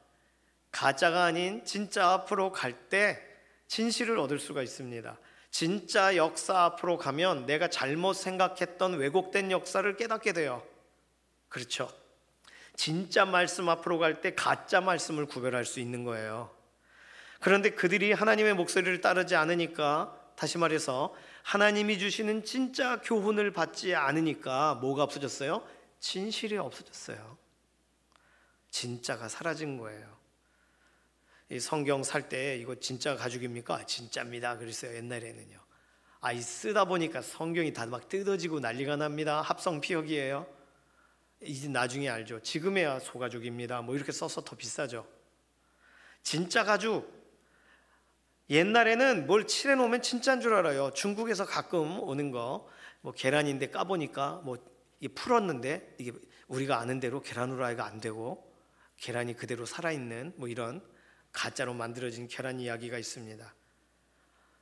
가짜가 아닌 진짜 앞으로 갈 때 진실을 얻을 수가 있습니다. 진짜 역사 앞으로 가면 내가 잘못 생각했던 왜곡된 역사를 깨닫게 돼요. 그렇죠? 진짜 말씀 앞으로 갈 때 가짜 말씀을 구별할 수 있는 거예요. 그런데 그들이 하나님의 목소리를 따르지 않으니까, 다시 말해서 하나님이 주시는 진짜 교훈을 받지 않으니까 뭐가 없어졌어요? 진실이 없어졌어요. 진짜가 사라진 거예요. 이 성경 살 때 이거 진짜 가죽입니까? 진짜입니다 그랬어요. 옛날에는요. 이 쓰다 보니까 성경이 다 막 뜯어지고 난리가 납니다. 합성 피혁이에요. 이제 나중에 알죠. 지금에야 소가죽입니다 뭐 이렇게 써서 더 비싸죠. 진짜 가죽, 옛날에는 뭘 칠해놓으면 진짜인 줄 알아요. 중국에서 가끔 오는 거 뭐 계란인데 까보니까 뭐 이게 풀었는데 이게 우리가 아는 대로 계란 후라이가 안 되고 계란이 그대로 살아있는 뭐 이런 가짜로 만들어진 계란 이야기가 있습니다.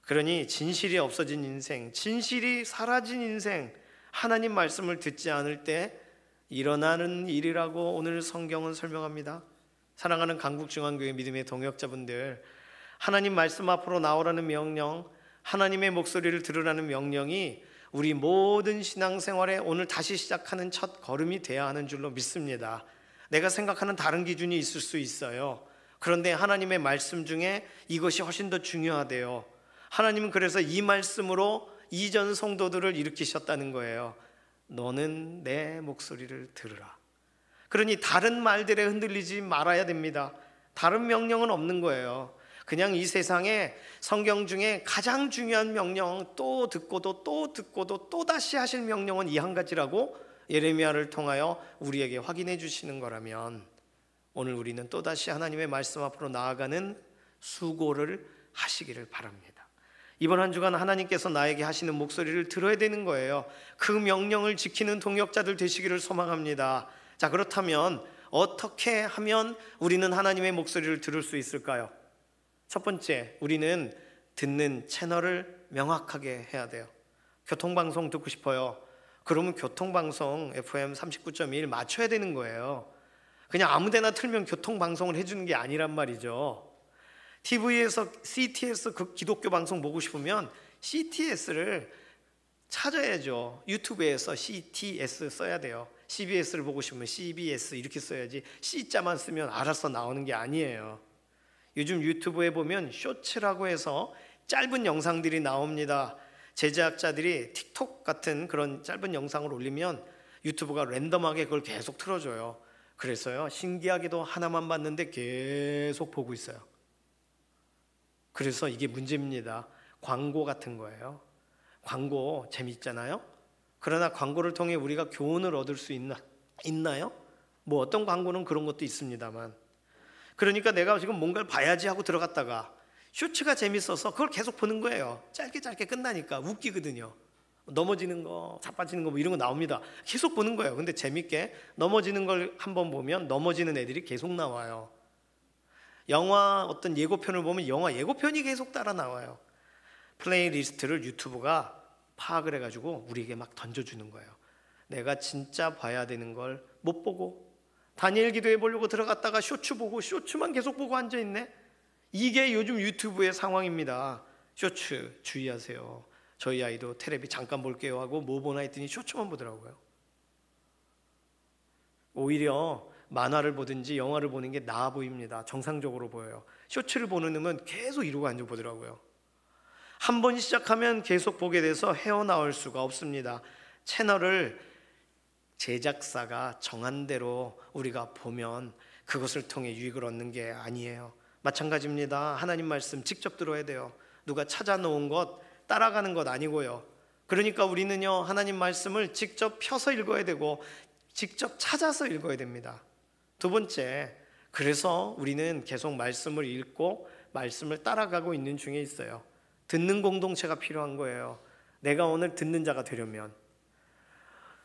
그러니 진실이 없어진 인생, 진실이 사라진 인생, 하나님 말씀을 듣지 않을 때 일어나는 일이라고 오늘 성경은 설명합니다. 사랑하는 강북중앙교회 믿음의 동역자분들, 하나님 말씀 앞으로 나오라는 명령, 하나님의 목소리를 들으라는 명령이 우리 모든 신앙생활에 오늘 다시 시작하는 첫 걸음이 돼야 하는 줄로 믿습니다. 내가 생각하는 다른 기준이 있을 수 있어요. 그런데 하나님의 말씀 중에 이것이 훨씬 더 중요하대요. 하나님은 그래서 이 말씀으로 이전 성도들을 일으키셨다는 거예요. 너는 내 목소리를 들으라. 그러니 다른 말들에 흔들리지 말아야 됩니다. 다른 명령은 없는 거예요. 그냥 이 세상에 성경 중에 가장 중요한 명령, 또 듣고도 또 듣고도 또 다시 하실 명령은 이 한 가지라고 예레미야를 통하여 우리에게 확인해 주시는 거라면, 오늘 우리는 또다시 하나님의 말씀 앞으로 나아가는 수고를 하시기를 바랍니다. 이번 한 주간 하나님께서 나에게 하시는 목소리를 들어야 되는 거예요. 그 명령을 지키는 동역자들 되시기를 소망합니다. 자, 그렇다면 어떻게 하면 우리는 하나님의 목소리를 들을 수 있을까요? 첫 번째, 우리는 듣는 채널을 명확하게 해야 돼요. 교통방송 듣고 싶어요. 그러면 교통방송 FM 39.1 맞춰야 되는 거예요. 그냥 아무데나 틀면 교통방송을 해주는 게 아니란 말이죠. TV에서 CTS 그 기독교 방송 보고 싶으면 CTS를 찾아야죠. 유튜브에서 CTS 써야 돼요. CBS를 보고 싶으면 CBS 이렇게 써야지 C자만 쓰면 알아서 나오는 게 아니에요. 요즘 유튜브에 보면 쇼츠라고 해서 짧은 영상들이 나옵니다. 제작자들이 틱톡 같은 그런 짧은 영상을 올리면 유튜브가 랜덤하게 그걸 계속 틀어줘요. 그래서요, 신기하게도 하나만 봤는데 계속 보고 있어요. 그래서 이게 문제입니다. 광고 같은 거예요. 광고 재밌잖아요. 그러나 광고를 통해 우리가 교훈을 얻을 수 있나요? 뭐 어떤 광고는 그런 것도 있습니다만, 그러니까 내가 지금 뭔가를 봐야지 하고 들어갔다가 쇼츠가 재밌어서 그걸 계속 보는 거예요. 짧게 끝나니까 웃기거든요. 넘어지는 거, 자빠지는 거 뭐 이런 거 나옵니다. 계속 보는 거예요. 근데 재밌게 넘어지는 걸 한번 보면 넘어지는 애들이 계속 나와요. 영화 어떤 예고편을 보면 영화 예고편이 계속 따라 나와요. 플레이리스트를 유튜브가 파악을 해가지고 우리에게 막 던져주는 거예요. 내가 진짜 봐야 되는 걸 못 보고 다니엘 기도해 보려고 들어갔다가 쇼츠 보고 쇼츠만 계속 보고 앉아있네. 이게 요즘 유튜브의 상황입니다. 쇼츠 주의하세요. 저희 아이도 텔레비 잠깐 볼게요 하고 뭐 보나 했더니 쇼츠만 보더라고요. 오히려 만화를 보든지 영화를 보는 게 나아 보입니다. 정상적으로 보여요. 쇼츠를 보는 놈은 계속 이러고 앉아 보더라고요. 한 번 시작하면 계속 보게 돼서 헤어나올 수가 없습니다. 채널을 제작사가 정한 대로 우리가 보면 그것을 통해 유익을 얻는 게 아니에요. 마찬가지입니다. 하나님 말씀 직접 들어야 돼요. 누가 찾아놓은 것 따라가는 것 아니고요. 그러니까 우리는요, 하나님 말씀을 직접 펴서 읽어야 되고 직접 찾아서 읽어야 됩니다. 두 번째, 그래서 우리는 계속 말씀을 읽고 말씀을 따라가고 있는 중에 있어요. 듣는 공동체가 필요한 거예요. 내가 오늘 듣는 자가 되려면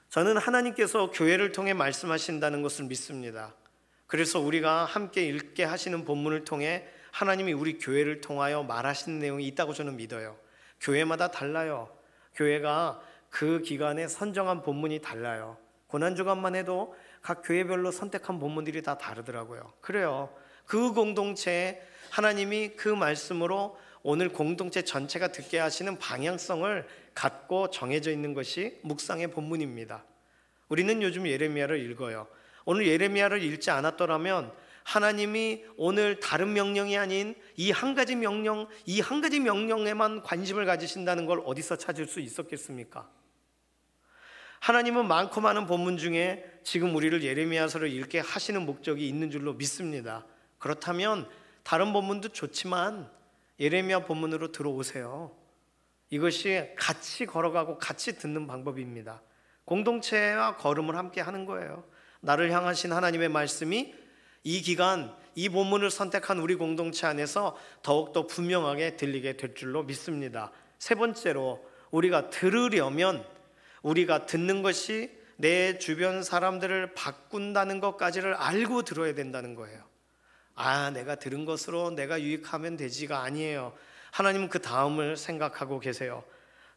저는 하나님께서 교회를 통해 말씀하신다는 것을 믿습니다. 그래서 우리가 함께 읽게 하시는 본문을 통해 하나님이 우리 교회를 통하여 말하시는 내용이 있다고 저는 믿어요. 교회마다 달라요. 교회가 그 기간에 선정한 본문이 달라요. 고난주간만 해도 각 교회별로 선택한 본문들이 다 다르더라고요. 그래요. 그 공동체에 하나님이 그 말씀으로 오늘 공동체 전체가 듣게 하시는 방향성을 갖고 정해져 있는 것이 묵상의 본문입니다. 우리는 요즘 예레미야를 읽어요. 오늘 예레미야를 읽지 않았더라면 하나님이 오늘 다른 명령이 아닌 이 한 가지 명령에만 관심을 가지신다는 걸 어디서 찾을 수 있었겠습니까? 하나님은 많고 많은 본문 중에 지금 우리를 예레미야서를 읽게 하시는 목적이 있는 줄로 믿습니다. 그렇다면 다른 본문도 좋지만 예레미야 본문으로 들어오세요. 이것이 같이 걸어가고 같이 듣는 방법입니다. 공동체와 걸음을 함께 하는 거예요. 나를 향하신 하나님의 말씀이 이 기간, 이 본문을 선택한 우리 공동체 안에서 더욱더 분명하게 들리게 될 줄로 믿습니다. 세 번째로, 우리가 들으려면 우리가 듣는 것이 내 주변 사람들을 바꾼다는 것까지를 알고 들어야 된다는 거예요. 내가 들은 것으로 내가 유익하면 되지가 아니에요. 하나님은 그 다음을 생각하고 계세요.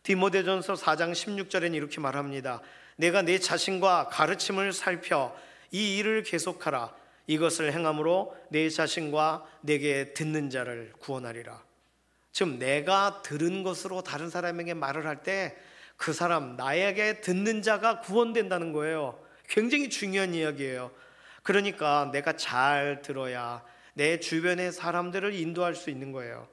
디모데전서 4장 16절에는 이렇게 말합니다. 내가 내 자신과 가르침을 살펴 이 일을 계속하라. 이것을 행함으로 내 자신과 내게 듣는 자를 구원하리라. 지금 내가 들은 것으로 다른 사람에게 말을 할 때 그 사람, 나에게 듣는 자가 구원된다는 거예요. 굉장히 중요한 이야기예요. 그러니까 내가 잘 들어야 내 주변의 사람들을 인도할 수 있는 거예요.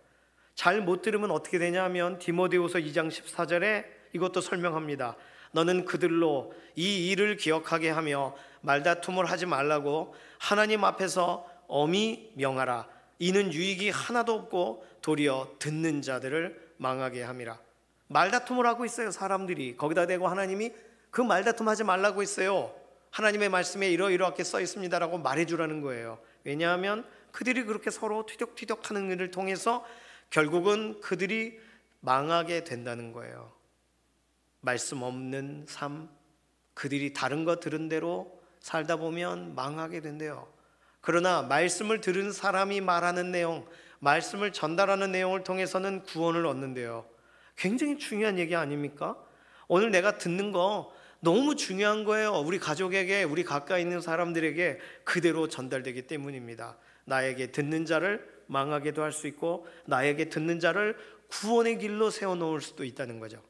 잘 못 들으면 어떻게 되냐면 디모데후서 2장 14절에 이것도 설명합니다. 너는 그들로 이 일을 기억하게 하며 말다툼을 하지 말라고 하나님 앞에서 엄히 명하라. 이는 유익이 하나도 없고 도리어 듣는 자들을 망하게 함이라. 말다툼을 하고 있어요. 사람들이 거기다 대고 하나님이 그 말다툼 하지 말라고 했어요. 하나님의 말씀에 이러이러하게 써 있습니다라고 말해주라는 거예요. 왜냐하면 그들이 그렇게 서로 티격태격하는 일을 통해서 결국은 그들이 망하게 된다는 거예요. 말씀 없는 삶, 그들이 다른 거 들은 대로 살다 보면 망하게 된대요. 그러나 말씀을 들은 사람이 말하는 내용, 말씀을 전달하는 내용을 통해서는 구원을 얻는데요. 굉장히 중요한 얘기 아닙니까? 오늘 내가 듣는 거 너무 중요한 거예요. 우리 가족에게, 우리 가까이 있는 사람들에게 그대로 전달되기 때문입니다. 나에게 듣는 자를 망하게도 할 수 있고 나에게 듣는 자를 구원의 길로 세워놓을 수도 있다는 거죠.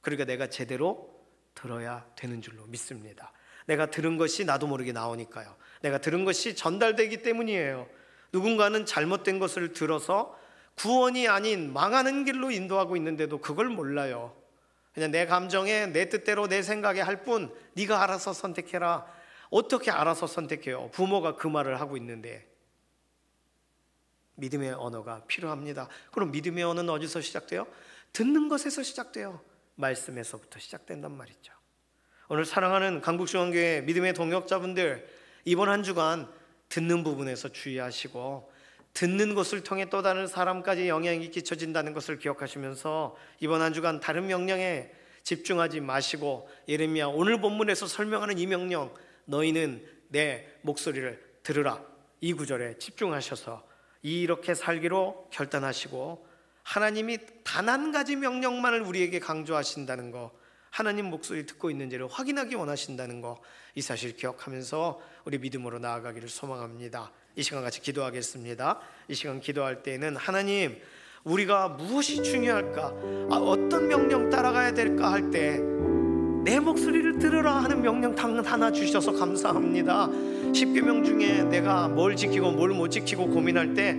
그러니까 내가 제대로 들어야 되는 줄로 믿습니다. 내가 들은 것이 나도 모르게 나오니까요. 내가 들은 것이 전달되기 때문이에요. 누군가는 잘못된 것을 들어서 구원이 아닌 망하는 길로 인도하고 있는데도 그걸 몰라요. 그냥 내 감정에 내 뜻대로 내 생각에 할 뿐, 네가 알아서 선택해라. 어떻게 알아서 선택해요? 부모가 그 말을 하고 있는데. 믿음의 언어가 필요합니다. 그럼 믿음의 언어는 어디서 시작돼요? 듣는 것에서 시작돼요. 말씀에서부터 시작된단 말이죠. 오늘 사랑하는 강북중앙교회 믿음의 동역자분들, 이번 한 주간 듣는 부분에서 주의하시고 듣는 것을 통해 또 다른 사람까지 영향이 끼쳐진다는 것을 기억하시면서 이번 한 주간 다른 명령에 집중하지 마시고 예레미야 오늘 본문에서 설명하는 이 명령, 너희는 내 목소리를 들으라, 이 구절에 집중하셔서 이렇게 살기로 결단하시고 하나님이 단 한 가지 명령만을 우리에게 강조하신다는 거, 하나님 목소리 듣고 있는지를 확인하기 원하신다는 거, 이 사실 기억하면서 우리 믿음으로 나아가기를 소망합니다. 이 시간 같이 기도하겠습니다. 이 시간 기도할 때에는 하나님, 우리가 무엇이 중요할까, 어떤 명령 따라가야 될까 할 때 내 목소리를 들으라 하는 명령 하나 주셔서 감사합니다. 10계명 중에 내가 뭘 지키고 뭘 못 지키고 고민할 때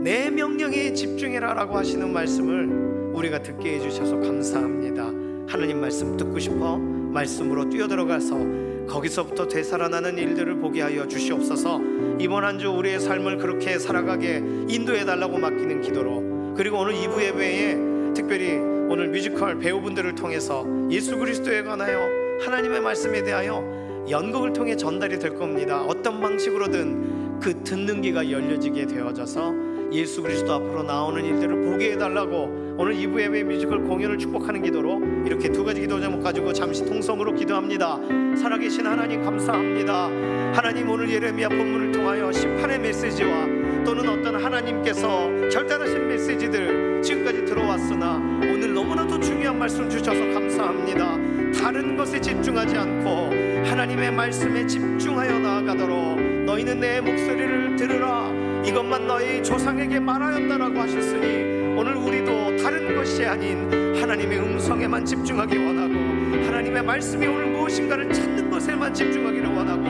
내 명령에 집중해라 라고 하시는 말씀을 우리가 듣게 해주셔서 감사합니다. 하나님 말씀 듣고 싶어 말씀으로 뛰어들어가서 거기서부터 되살아나는 일들을 보게 하여 주시옵소서. 이번 한 주 우리의 삶을 그렇게 살아가게 인도해달라고 맡기는 기도로, 그리고 오늘 2부 예배에 특별히 오늘 뮤지컬 배우분들을 통해서 예수 그리스도에 관하여 하나님의 말씀에 대하여 연극을 통해 전달이 될 겁니다. 어떤 방식으로든 그 듣는 귀가 열려지게 되어져서 예수 그리스도 앞으로 나오는 일들을 보게 해달라고 오늘 2부 예배 뮤지컬 공연을 축복하는 기도로 이렇게 두 가지 기도 제목 가지고 잠시 통성으로 기도합니다. 살아계신 하나님 감사합니다. 하나님, 오늘 예레미야 본문을 통하여 심판의 메시지와 또는 어떤 하나님께서 결단하신 메시지들 지금까지 들어왔으나 오늘 너무나도 중요한 말씀 주셔서 감사합니다. 다른 것에 집중하지 않고 하나님의 말씀에 집중하여 나아가도록 너희는 내 목소리를 들으라 이것만 너희 조상에게 말하였다라고 하셨으니 오늘 우리도 다른 것이 아닌 하나님의 음성에만 집중하기 원하고 하나님의 말씀이 오늘 무엇인가를 찾는 것에만 집중하기를 원하고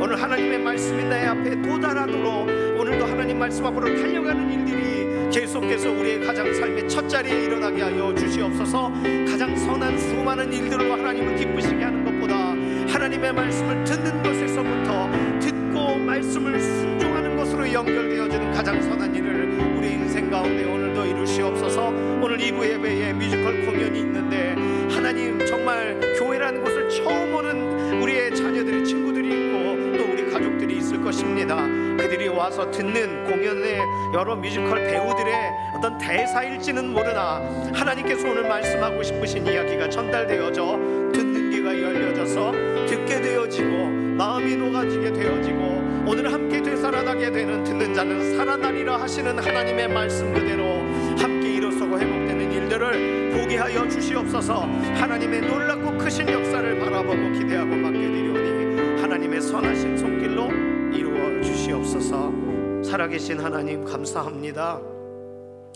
오늘 하나님의 말씀이 내 앞에 도달하도록 오늘도 하나님 말씀 앞으로 달려가는 일들이 계속해서 우리의 가장 삶의 첫 자리에 일어나게 하여 주시옵소서. 가장 선한 수많은 일들로 하나님을 기쁘시게 하는 것보다 하나님의 말씀을 듣는 것에서부터 듣고 말씀을 순종하는 것으로 연결되어지는 가장 선한 일을 우리 인생 가운데 오늘도 이루시옵소서. 오늘 2부 예배에 뮤지컬 공연이 있는데 하나님 정말 교회라는 곳을 처음 오는 우리의 자녀들의 친구들이 있고 또 우리 가족들이 있을 것입니다. 그들이 와서 듣는 공연의 여러 뮤지컬 배우들의 어떤 대사일지는 모르나 하나님께서 오늘 말씀하고 싶으신 이야기가 전달되어져 듣는 귀가 열려져서 듣게 되어지고 마음이 녹아지게 되어지고 오늘 함께 되살아나게 되는 듣는 자는 살아나리라 하시는 하나님의 말씀 그대로 함께 일어서고 회복되는 일들을 보게 하여 주시옵소서. 하나님의 놀랍고 크신 역사를 바라보고 기대하고 맡겨드리오니 하나님의 선하신 손길로 이루어 주시옵소서. 살아계신 하나님 감사합니다.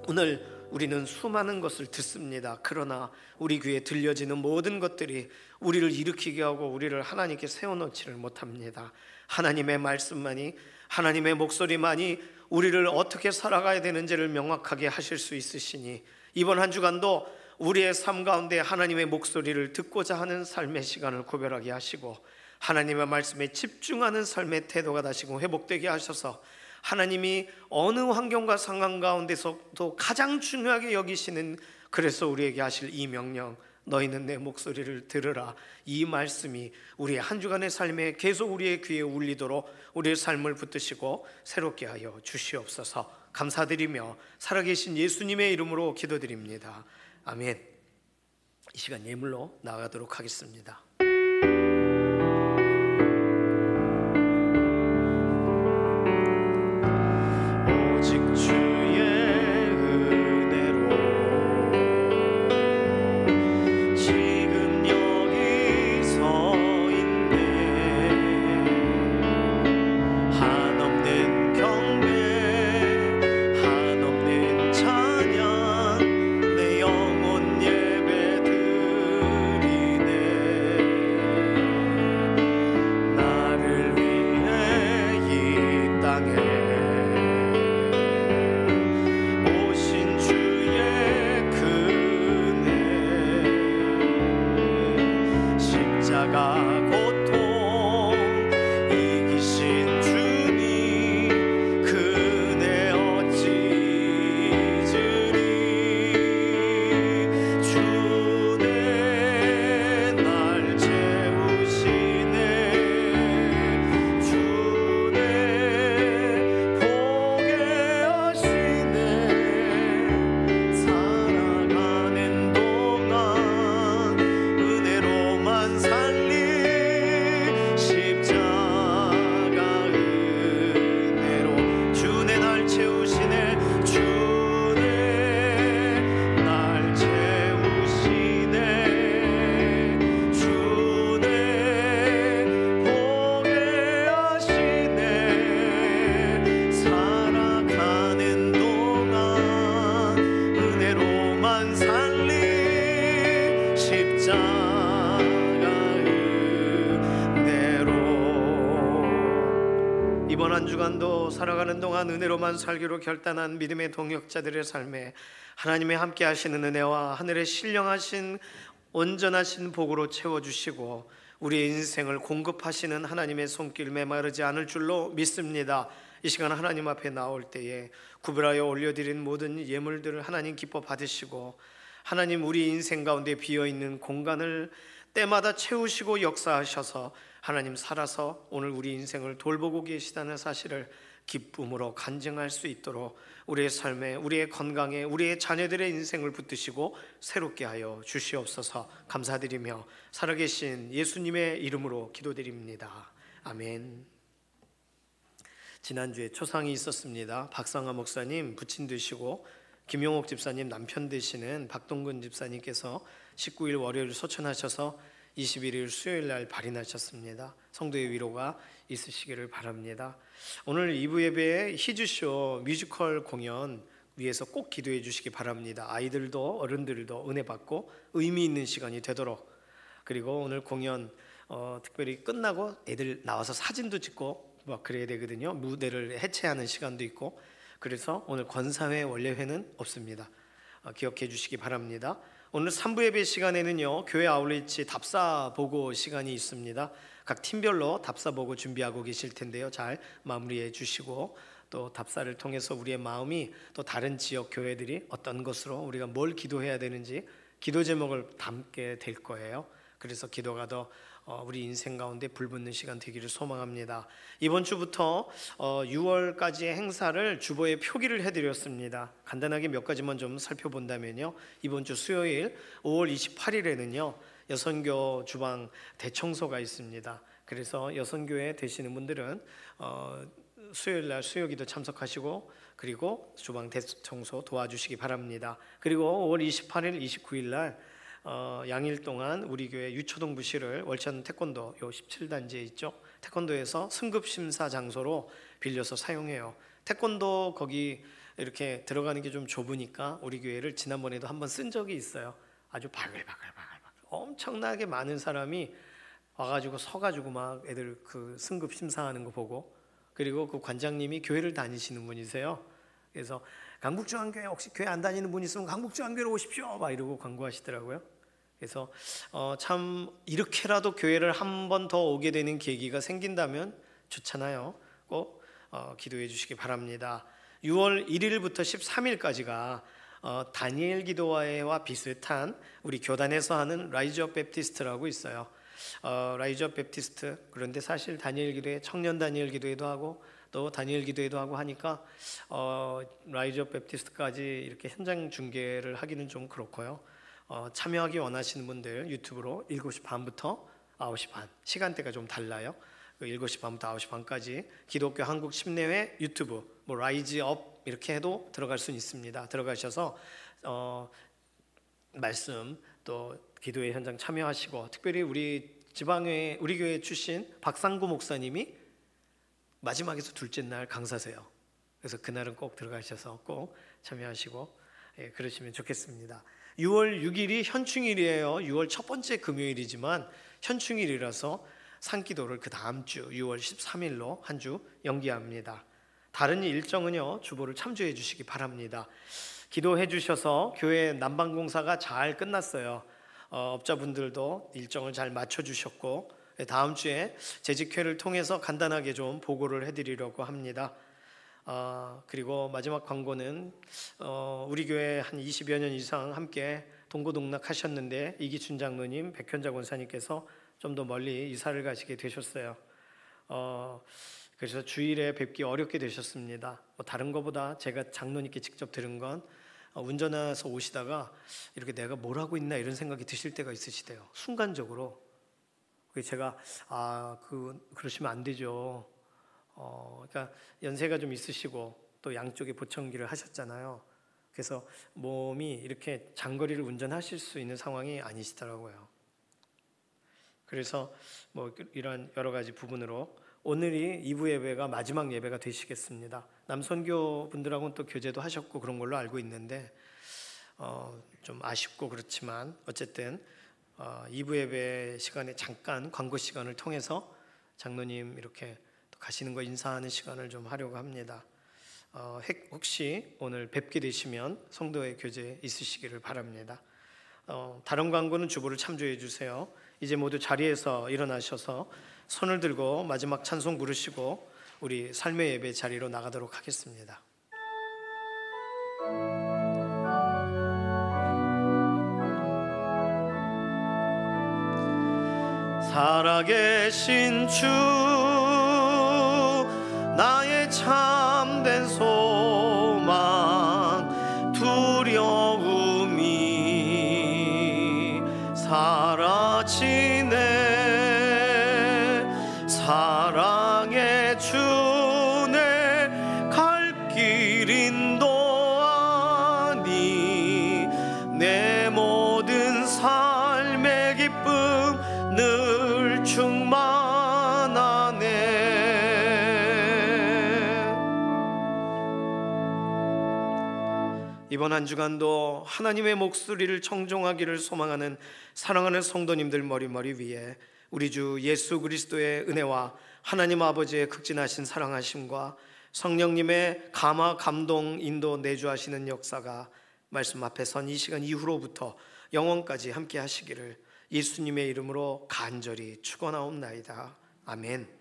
오늘 우리는 수많은 것을 듣습니다. 그러나 우리 귀에 들려지는 모든 것들이 우리를 일으키게 하고 우리를 하나님께 세워놓지를 못합니다. 하나님의 말씀만이 하나님의 목소리만이 우리를 어떻게 살아가야 되는지를 명확하게 하실 수 있으시니 이번 한 주간도 우리의 삶 가운데 하나님의 목소리를 듣고자 하는 삶의 시간을 구별하게 하시고 하나님의 말씀에 집중하는 삶의 태도가 다시금 회복되게 하셔서 하나님이 어느 환경과 상황 가운데서도 가장 중요하게 여기시는 그래서 우리에게 하실 이 명령 너희는 내 목소리를 들으라 이 말씀이 우리의 한 주간의 삶에 계속 우리의 귀에 울리도록 우리의 삶을 붙드시고 새롭게 하여 주시옵소서. 감사드리며 살아계신 예수님의 이름으로 기도드립니다. 아멘. 이 시간 예물로 나가도록 하겠습니다. 이번 한 주간도 살아가는 동안 은혜로만 살기로 결단한 믿음의 동역자들의 삶에 하나님의 함께 하시는 은혜와 하늘의 신령하신 온전하신 복으로 채워주시고 우리의 인생을 공급하시는 하나님의 손길 메마르지 않을 줄로 믿습니다. 이 시간 하나님 앞에 나올 때에 구별하여 올려드린 모든 예물들을 하나님 기뻐 받으시고 하나님 우리 인생 가운데 비어있는 공간을 때마다 채우시고 역사하셔서 하나님 살아서 오늘 우리 인생을 돌보고 계시다는 사실을 기쁨으로 간증할 수 있도록 우리의 삶에 우리의 건강에 우리의 자녀들의 인생을 붙드시고 새롭게 하여 주시옵소서. 감사드리며 살아계신 예수님의 이름으로 기도드립니다. 아멘. 지난주에 초상이 있었습니다. 박상화 목사님 부친 되시고 김용옥 집사님 남편 되시는 박동근 집사님께서 19일 월요일 소천하셔서 21일 수요일 날 발인하셨습니다. 성도의 위로가 있으시기를 바랍니다. 오늘 2부 예배에 희주쇼 뮤지컬 공연 위해서 꼭 기도해 주시기 바랍니다. 아이들도 어른들도 은혜 받고 의미 있는 시간이 되도록. 그리고 오늘 공연 특별히 끝나고 애들 나와서 사진도 찍고 막 그래야 되거든요. 무대를 해체하는 시간도 있고. 그래서 오늘 권사회 원래회는 없습니다. 기억해 주시기 바랍니다. 오늘 3부 예배 시간에는요, 교회 아울리치 답사 보고 시간이 있습니다. 각 팀별로 답사 보고 준비하고 계실 텐데요, 잘 마무리해 주시고, 또 답사를 통해서 우리의 마음이 또 다른 지역 교회들이 어떤 것으로 우리가 뭘 기도해야 되는지 기도 제목을 담게 될 거예요. 그래서 기도가 더 우리 인생 가운데 불붙는 시간 되기를 소망합니다. 이번 주부터 6월까지의 행사를 주보에 표기를 해드렸습니다. 간단하게 몇 가지만 좀 살펴본다면요, 이번 주 수요일 5월 28일에는요 여선교 주방 대청소가 있습니다. 그래서 여선교회 되시는 분들은 수요일날 수요기도 참석하시고 그리고 주방 대청소 도와주시기 바랍니다. 그리고 5월 28일, 29일날 양일 동안 우리 교회 유초동 부시를 월천 태권도 요 17단지에 있죠. 태권도에서 승급 심사 장소로 빌려서 사용해요. 태권도 거기 이렇게 들어가는 게 좀 좁으니까 우리 교회를 지난번에도 한번 쓴 적이 있어요. 아주 바글바글 엄청나게 많은 사람이 와가지고 서가지고 막 애들 그 승급 심사하는 거 보고, 그리고 그 관장님이 교회를 다니시는 분이세요. 그래서 강북중앙교회 혹시 교회 안 다니는 분 있으면 강북중앙교회로 오십시오 막 이러고 광고하시더라고요. 그래서 참 이렇게라도 교회를 한 번 더 오게 되는 계기가 생긴다면 좋잖아요. 꼭 기도해 주시기 바랍니다. 6월 1일부터 13일까지가 다니엘 기도회와 비슷한 우리 교단에서 하는 라이즈업 베프티스트라고 있어요. 라이즈업 베프티스트, 그런데 사실 다니엘 기도회, 청년 다니엘 기도회도 하고 또 다니엘 기도회도 하고 하니까 라이즈업 베프티스트까지 이렇게 현장 중계를 하기는 좀 그렇고요. 참여하기 원하시는 분들 유튜브로 7시 반부터 9시 반, 시간대가 좀 달라요. 7시 반부터 9시 반까지 기독교 한국 침례회 유튜브 뭐 라이즈업 이렇게 해도 들어갈 수는 있습니다. 들어가셔서 말씀 또 기도의 현장 참여하시고, 특별히 우리 지방회 우리 교회 출신 박상구 목사님이 마지막에서 둘째 날 강사세요. 그래서 그날은 꼭 들어가셔서 꼭 참여하시고 그러시면 좋겠습니다. 6월 6일이 현충일이에요. 6월 첫 번째 금요일이지만 현충일이라서 산기도를 그 다음 주 6월 13일로 한 주 연기합니다. 다른 일정은요, 주보를 참조해 주시기 바랍니다. 기도해 주셔서 교회 난방공사가 잘 끝났어요. 업자분들도 일정을 잘 맞춰 주셨고, 다음 주에 재직회를 통해서 간단하게 좀 보고를 해드리려고 합니다. 그리고 마지막 광고는 우리 교회 한 20여 년 이상 함께 동고동락 하셨는데 이기춘 장로님, 백현자 권사님께서 좀 더 멀리 이사를 가시게 되셨어요. 그래서 주일에 뵙기 어렵게 되셨습니다. 다른 것보다 제가 장로님께 직접 들은 건 운전해서 오시다가 이렇게 내가 뭘 하고 있나 이런 생각이 드실 때가 있으시대요. 순간적으로. 제가 그러시면 안 되죠. 그러니까 연세가 좀 있으시고 또 양쪽에 보청기를 하셨잖아요. 그래서 몸이 이렇게 장거리를 운전하실 수 있는 상황이 아니시더라고요. 그래서 뭐 이런 여러 가지 부분으로 오늘이 2부 예배가 마지막 예배가 되시겠습니다. 남선교 분들하고는 또 교제도 하셨고 그런 걸로 알고 있는데 좀 아쉽고 그렇지만 어쨌든 2부 예배 시간에 잠깐 광고 시간을 통해서 장로님 이렇게 또 가시는 거 인사하는 시간을 좀 하려고 합니다. 혹시 오늘 뵙게 되시면 성도의 교제 있으시기를 바랍니다. 다른 광고는 주보를 참조해 주세요. 이제 모두 자리에서 일어나셔서 손을 들고 마지막 찬송 부르시고 우리 삶의 예배 자리로 나가도록 하겠습니다. 살아계신 주 나의 참된 소망 두려움이 사라지네. 사랑의 주네 이번 한 주간도 하나님의 목소리를 청종하기를 소망하는 사랑하는 성도님들 머리머리 위에 우리 주 예수 그리스도의 은혜와 하나님 아버지의 극진하신 사랑하심과 성령님의 감화, 감동, 인도, 내주하시는 역사가 말씀 앞에 선 이 시간 이후로부터 영원까지 함께 하시기를 예수님의 이름으로 간절히 축원하옵나이다. 아멘.